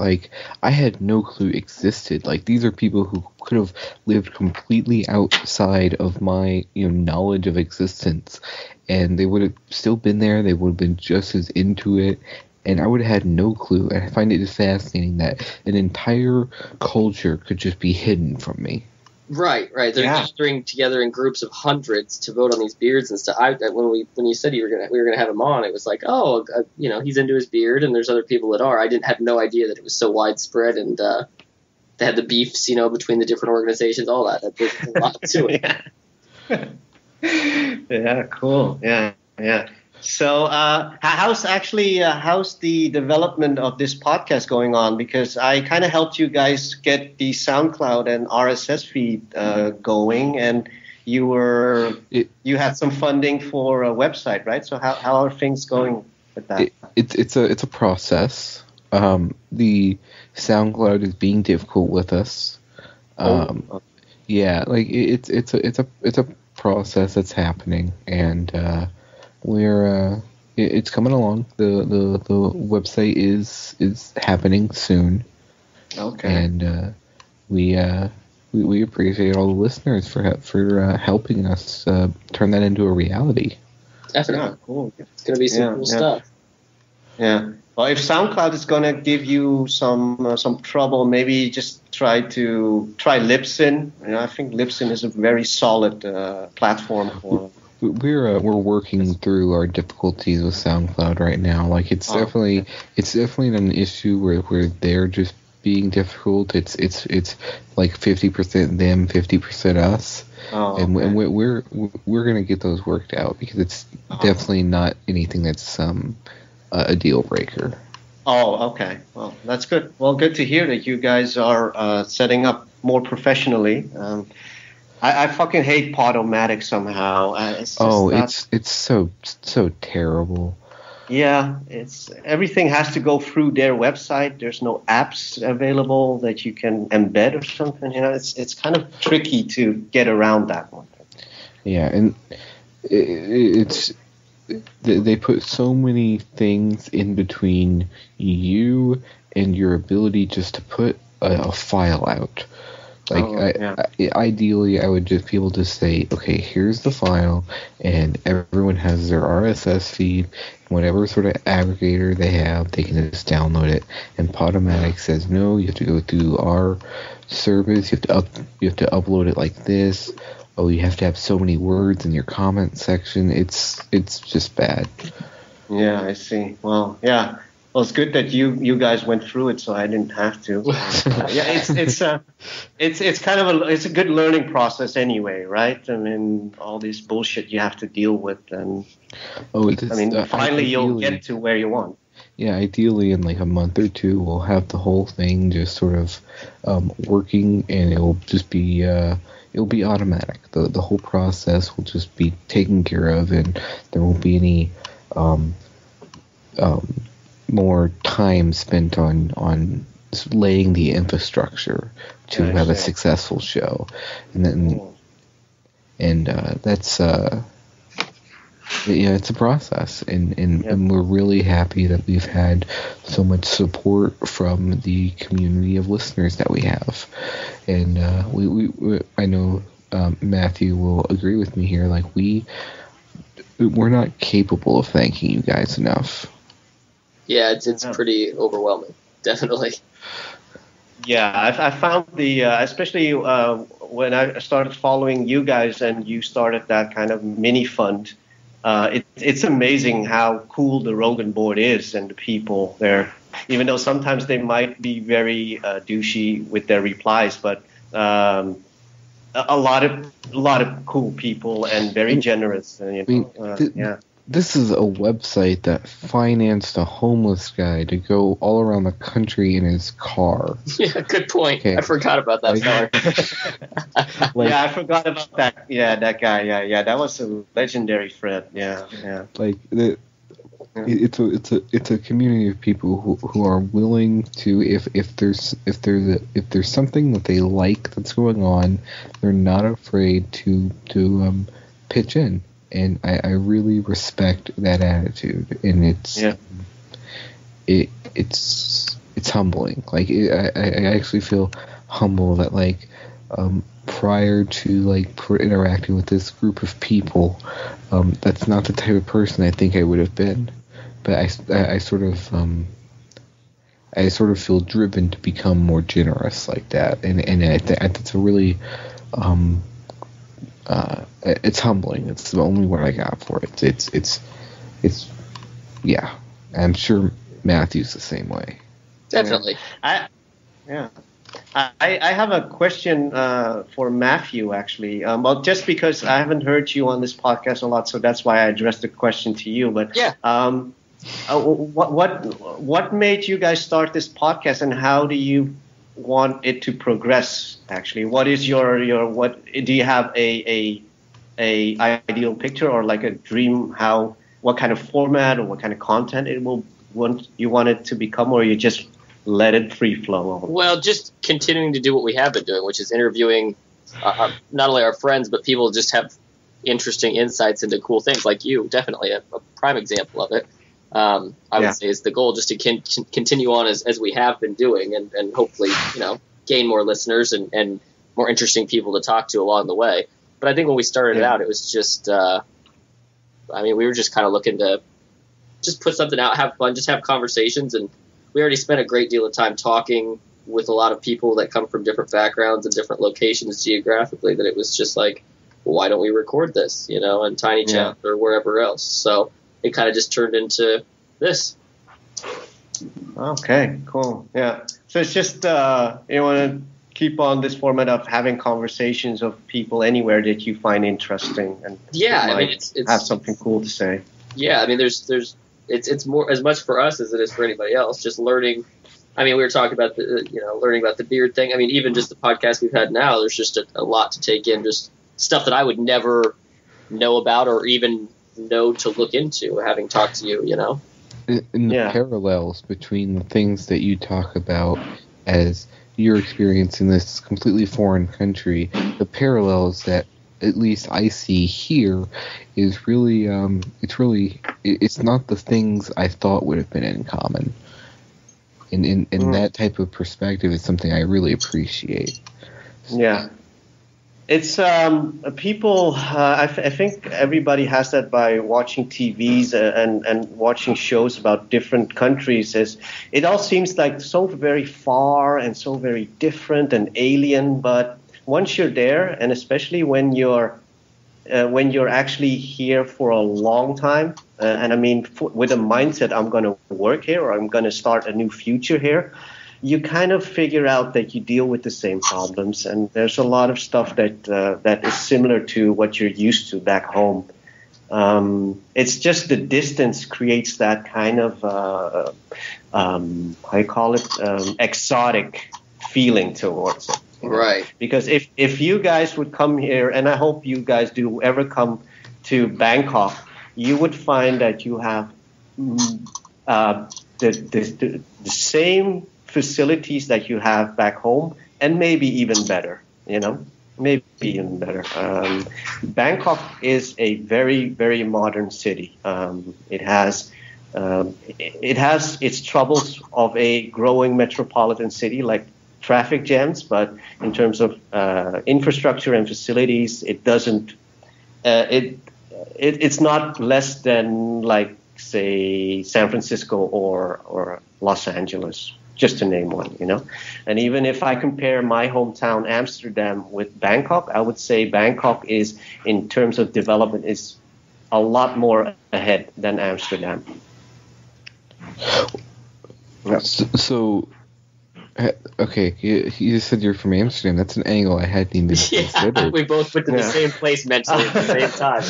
S2: I had no clue existed. These are people who could have lived completely outside of my knowledge of existence, and they would have still been there. They would have been just as into it, and I would have had no clue. And I find it just fascinating that an entire culture could just be hidden from me.
S4: Right. They're gathering together in groups of hundreds to vote on these beards and stuff. When you said we were gonna have him on, it was like, he's into his beard, and there's other people that are. I had no idea that it was so widespread, and they had the beefs, between the different organizations, all that. There's a lot to it.
S3: Yeah, cool. Yeah. So, how's the development of this podcast going on? Because I kind of helped you guys get the SoundCloud and RSS feed going, and you had some funding for a website, right? So, how are things going with that?
S2: It's a process. The SoundCloud is being difficult with us. Yeah, like it's a process that's happening, and it's coming along. The website is happening soon.
S3: Okay.
S2: And we appreciate all the listeners for helping us turn that into a reality.
S4: Definitely.
S3: Yeah, cool.
S4: It's gonna be some cool stuff.
S3: Yeah. Well, if SoundCloud is gonna give you some trouble, maybe just try Libsyn. I think Libsyn is a very solid platform for.
S2: We're working through our difficulties with SoundCloud right now. Like it's definitely an issue where they're just being difficult. It's like 50% them, 50% us. And we're gonna get those worked out, because it's definitely not anything that's a deal breaker.
S3: Oh, okay. Well, that's good. Well, good to hear that you guys are setting up more professionally. I fucking hate Podomatic somehow.
S2: It's so terrible.
S3: Yeah, everything has to go through their website. There's no apps available that you can embed or something. It's kind of tricky to get around that one.
S2: Yeah, and they put so many things in between you and your ability just to put a file out. Ideally, I would just be able to say, okay, here's the file, and everyone has their RSS feed, and whatever sort of aggregator they have, they can just download it. And Podomatic says, no, you have to go through our service. You have to upload it like this. Oh, you have to have so many words in your comment section. It's just bad.
S3: Yeah, I see. Well, yeah. Well, it's good that you guys went through it, so I didn't have to. It's kind of a good learning process anyway, right? I mean, all this bullshit you have to deal with, and finally you'll get to where you want.
S2: Yeah, ideally in like a month or two, we'll have the whole thing just sort of working, and it'll just be automatic. The whole process will just be taken care of, and there won't be any more time spent on laying the infrastructure to have a successful show, and that's it's a process, and we're really happy that we've had so much support from the community of listeners that we have, and I know Matthew will agree with me here. Like we're not capable of thanking you guys enough.
S4: Yeah, it's pretty overwhelming, definitely.
S3: Yeah, I found especially when I started following you guys and you started that kind of mini fund, it's amazing how cool the Rogan board is and the people there, even though sometimes they might be very douchey with their replies, but a lot of cool people and very generous.
S2: This is a website that financed a homeless guy to go all around the country in his car.
S4: Yeah, good point. Okay. I forgot about that fella.
S3: I forgot about that. Yeah, that guy. Yeah, that was a legendary thread. Yeah.
S2: Like it's a community of people who are willing to, if there's something that they like that's going on, they're not afraid to pitch in. And I really respect that attitude, and it's humbling. Like I actually feel humble that prior to interacting with this group of people, that's not the type of person I think I would have been. But I sort of I sort of feel driven to become more generous like that, and it's a really it's humbling. It's the only word I got for it. It's yeah. I'm sure Matthew's the same way.
S4: Definitely.
S3: I have a question for Matthew, actually. Well, just because I haven't heard you on this podcast a lot, so that's why I addressed the question to you. But
S4: yeah.
S3: What made you guys start this podcast, and how do you want it to progress? Actually, what is your what? Do you have a ideal picture or like a dream? What kind of format or what kind of content you want it to become, or you just let it free flow?
S4: Well, just continuing to do what we have been doing, which is interviewing not only our friends, but people just have interesting insights into cool things, like you, definitely a prime example of it. I would say is the goal, just to continue on as we have been doing, and hopefully, gain more listeners and more interesting people to talk to along the way. But I think when we started it out, it was just, we were just kind of looking to just put something out, have fun, just have conversations. And we already spent a great deal of time talking with a lot of people that come from different backgrounds and different locations geographically, that it was just like, well, why don't we record this, in Tiny Chat or wherever else? So it kind of just turned into this.
S3: Okay, cool. Yeah. So it's just, you want to keep on this format of having conversations of people anywhere that you find interesting, and it's have something cool to say.
S4: Yeah. It's more as much for us as it is for anybody else. Just learning. We were talking about learning about the beard thing. Even just the podcast we've had now, there's just a lot to take in, just stuff that I would never know about or even know to look into, having talked to you,
S2: In the parallels between the things that you talk about as your experience in this completely foreign country, the parallels that at least I see here is really, it's not the things I thought would have been in common. And that type of perspective is something I really appreciate.
S3: Yeah. It's people. I think everybody has that by watching TVs and watching shows about different countries. It all seems like so very far and so very different and alien. But once you're there, and especially when you're actually here for a long time, with a mindset, I'm going to work here or I'm going to start a new future here, you kind of figure out that you deal with the same problems, and there's a lot of stuff that is similar to what you're used to back home. It's just the distance creates that kind of exotic feeling towards it.
S4: Right.
S3: Because if you guys would come here, and I hope you guys do ever come to Bangkok, you would find that you have the same facilities that you have back home, and maybe even better, Bangkok is a very, very modern city. It has its troubles of a growing metropolitan city, like traffic jams, but in terms of infrastructure and facilities, it doesn't. It's not less than, like, say, San Francisco or Los Angeles, just to name one, And even if I compare my hometown Amsterdam with Bangkok, I would say Bangkok is, in terms of development, is a lot more ahead than Amsterdam.
S2: So okay, you said you're from Amsterdam. That's an angle I hadn't even considered.
S4: We both went to the same place mentally at the same time.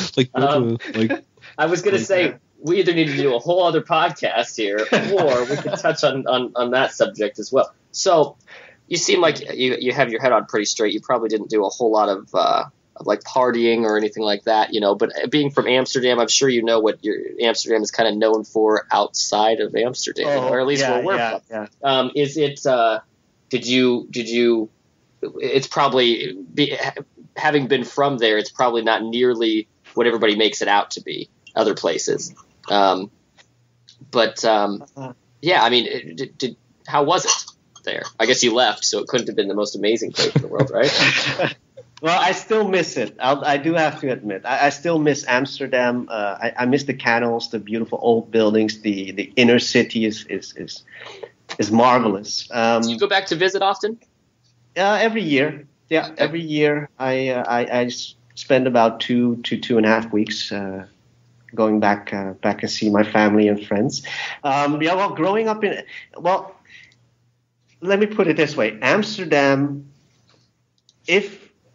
S4: I was going to say, we either need to do a whole other podcast here, or we could touch on that subject as well. So you seem like you have your head on pretty straight. You probably didn't do a whole lot of like partying or anything like that, But being from Amsterdam, I'm sure what Amsterdam is kind of known for outside of Amsterdam, or at least where we're from. Yeah. Is it? Did you? It's probably having been from there. It's probably not nearly what everybody makes it out to be. Other places. How was it there? I guess you left, so it couldn't have been the most amazing place in the world, right?
S3: Well, I still miss it. I do have to admit, I still miss Amsterdam. I miss the canals, the beautiful old buildings. The inner city is is marvelous.
S4: Do you go back to visit often?
S3: Every year. Yeah, every year I spend about 2 to 2.5 weeks going back and see my family and friends. Growing up let me put it this way: Amsterdam,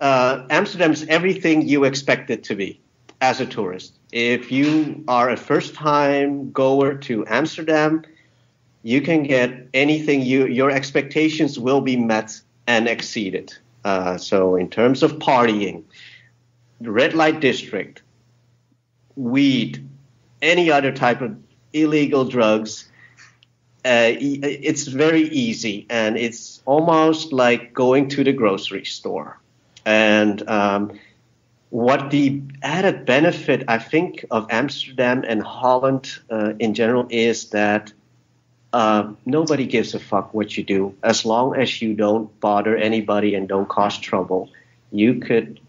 S3: Amsterdam's everything you expect it to be as a tourist. If you are a first-time goer to Amsterdam, you can get anything. Your expectations will be met and exceeded. So in terms of partying, the red light district, weed, any other type of illegal drugs, it's very easy, and it's almost like going to the grocery store. And what the added benefit, I think, of Amsterdam and Holland in general is that nobody gives a fuck what you do. As long as you don't bother anybody and don't cause trouble, you could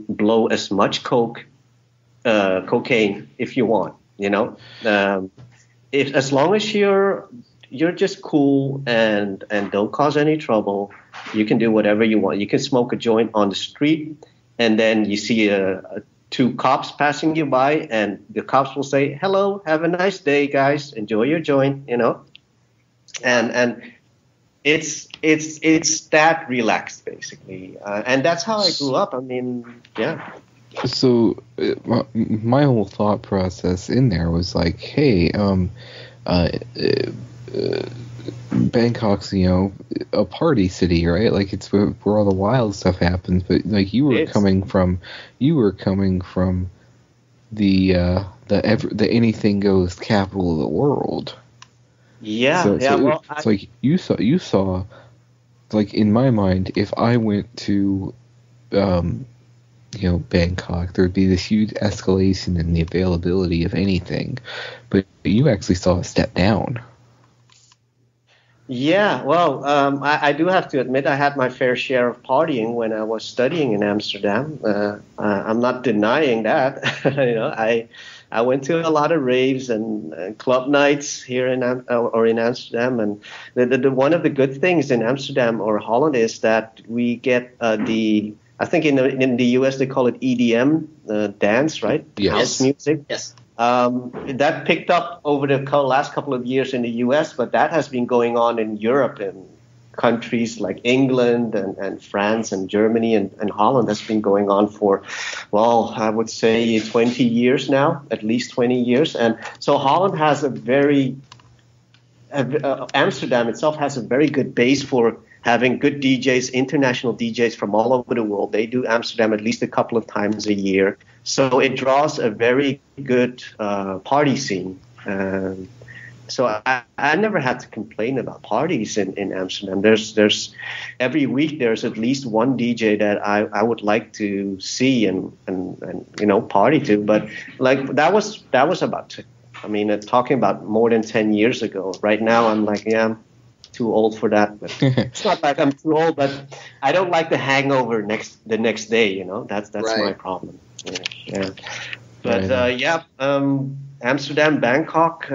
S3: blow as much cocaine if you want, as long as you're just cool and don't cause any trouble, you can do whatever you want. You can smoke a joint on the street, and then you see two cops passing you by, and the cops will say, "Hello, have a nice day, guys. Enjoy your joint," And it's that relaxed, basically, and that's how I grew up. I mean, yeah.
S2: So my whole thought process in there was like, hey, Bangkok's, a party city, right? Like it's where all the wild stuff happens. But like you were coming from the anything goes capital of the world.
S3: Yeah,
S2: it's like you saw, like in my mind, if I went to, Bangkok, there would be this huge escalation in the availability of anything, but you actually saw a step down.
S3: Yeah, well, I do have to admit I had my fair share of partying when I was studying in Amsterdam. I'm not denying that. I went to a lot of raves and club nights here in Amsterdam, and the one of the good things in Amsterdam or Holland is that we get I think in the US they call it EDM dance, right?
S2: Yes.
S3: House music.
S4: Yes.
S3: That picked up over the last couple of years in the US, but that has been going on in Europe and countries like England and France and Germany and Holland. That's been going on for, well, I would say 20 years now, at least 20 years. And so Holland has Amsterdam itself has a very good base for having good DJs, international DJs from all over the world. They do Amsterdam at least a couple of times a year. So it draws a very good party scene. So I never had to complain about parties in Amsterdam. There's every week there's at least one DJ that I would like to see and party to. But like that was about talking about more than 10 years ago. Right now I'm like, yeah, I'm too old for that. But it's not like I'm too old, but I don't like the hangover the next day. That's right. My problem. Yeah. But Amsterdam, Bangkok.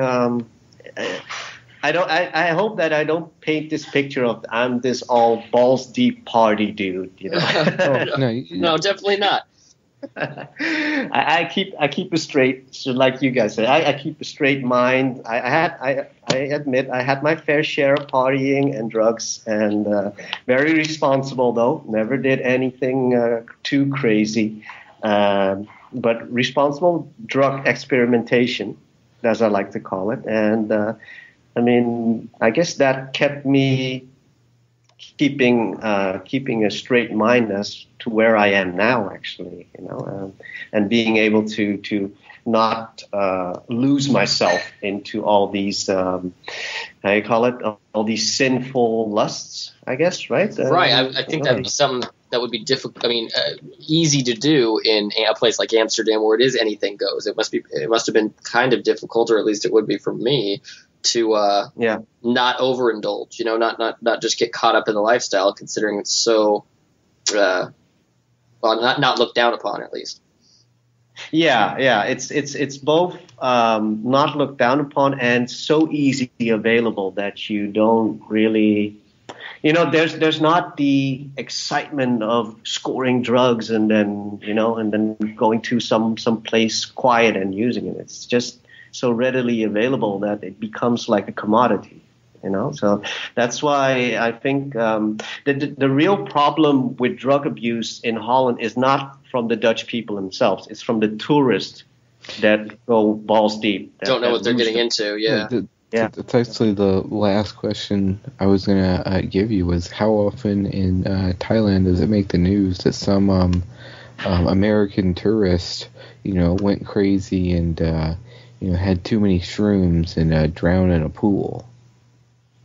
S3: I hope that I don't paint this picture of I'm this all balls deep party dude.
S4: No, definitely not.
S3: I keep a straight. So like you guys said, I keep a straight mind. I admit I had my fair share of partying and drugs, and very responsible though. Never did anything too crazy, but responsible drug experimentation, as I like to call it. And I guess that kept me keeping a straight mind as to where I am now, actually, and being able to not lose myself into all these all these sinful lusts, I guess, right?
S4: Right. I think that'd be something that would be difficult. Easy to do in a place like Amsterdam where it is anything goes. It must have been kind of difficult, or at least it would be for me, to not overindulge. Not just get caught up in the lifestyle, considering it's so not looked down upon, at least.
S3: Yeah. It's both not looked down upon and so easy available that you don't really, there's not the excitement of scoring drugs and then going to some place quiet and using it. It's just so readily available that it becomes like a commodity. So that's why I think the real problem with drug abuse in Holland is not from the Dutch people themselves. It's from the tourists that go balls deep.
S4: Don't know what they're getting into. Yeah.
S2: That's actually the last question I was going to give you was how often in Thailand does it make the news that some American tourist, went crazy and, had too many shrooms and drowned in a pool?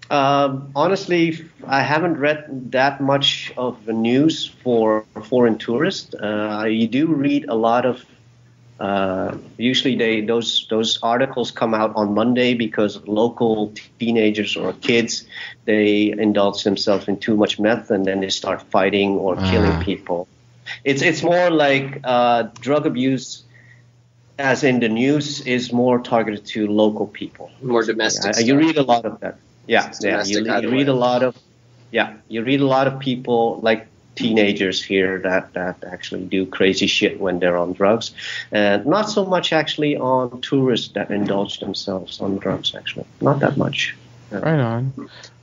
S3: Honestly, I haven't read that much of the news for foreign tourists. You do read a lot of. Usually, those articles come out on Monday because local teenagers or kids they indulge themselves in too much meth and then they start fighting or killing people. It's more like drug abuse, as in the news, is more targeted to local people.
S4: More domestic.
S3: You read a lot of that. Yeah. You read a lot of people like teenagers here that actually do crazy shit when they're on drugs, and not so much actually on tourists that indulge themselves on drugs. Actually, not that much.
S2: Yeah. Right on.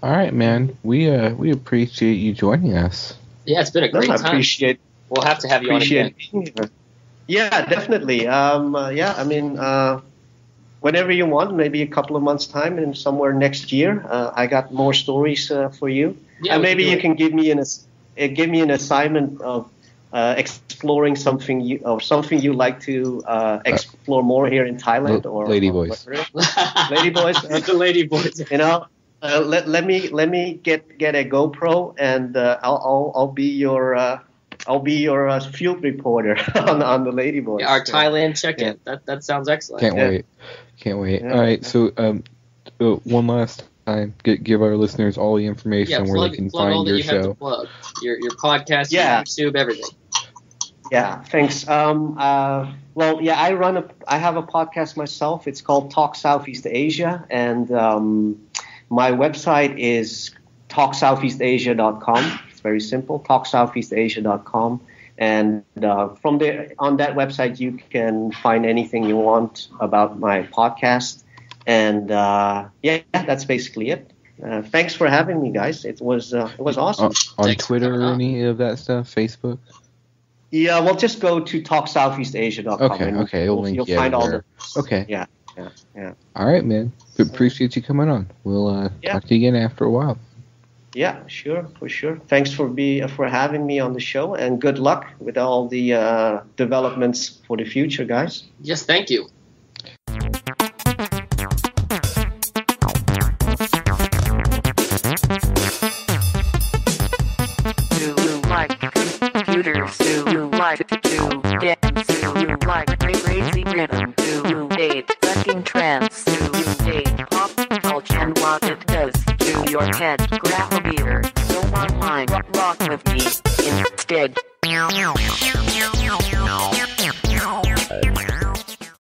S2: All right, man. We appreciate you joining us.
S4: Yeah, it's been a great time. We'll have to have you on again.
S3: Yeah, definitely. Whenever you want, maybe a couple of months' time and somewhere next year, I got more stories for you. Yeah, and maybe you can give me an assignment of exploring something you like to explore more here in Thailand or
S2: Lady Boys.
S3: Lady Boys.
S4: The Lady Boys.
S3: Let me get a GoPro and I'll be your field reporter on the Lady Boys.
S4: Yeah, our Thailand check-in. Yeah. That sounds excellent.
S2: Can't wait. Yeah. All right, so one last time, give our listeners all the information where they can find your show.
S4: Your podcast, your YouTube, everything.
S3: Yeah, thanks. I have a podcast myself. It's called Talk Southeast Asia, and my website is talksoutheastasia.com. It's very simple, talksoutheastasia.com. And from there, on that website, you can find anything you want about my podcast. And that's basically it. Thanks for having me, guys. It was awesome.
S2: On Twitter or any of that stuff, Facebook?
S3: Yeah, well, just go to talksoutheastasia.com.
S2: Okay.
S3: You'll find all the.
S2: Okay.
S3: Yeah.
S2: All right, man. Appreciate you coming on. We'll talk to you again after a while.
S3: Yeah, sure, for sure. Thanks for having me on the show, and good luck with all the developments for the future, guys.
S4: Yes, thank you.
S1: Do you like computers? Do you like to dance? Do you like crazy rhythm? Do you date fucking trance? Do you date pop culture and what it does to your head? Grab a beer, go online, rock with me instead.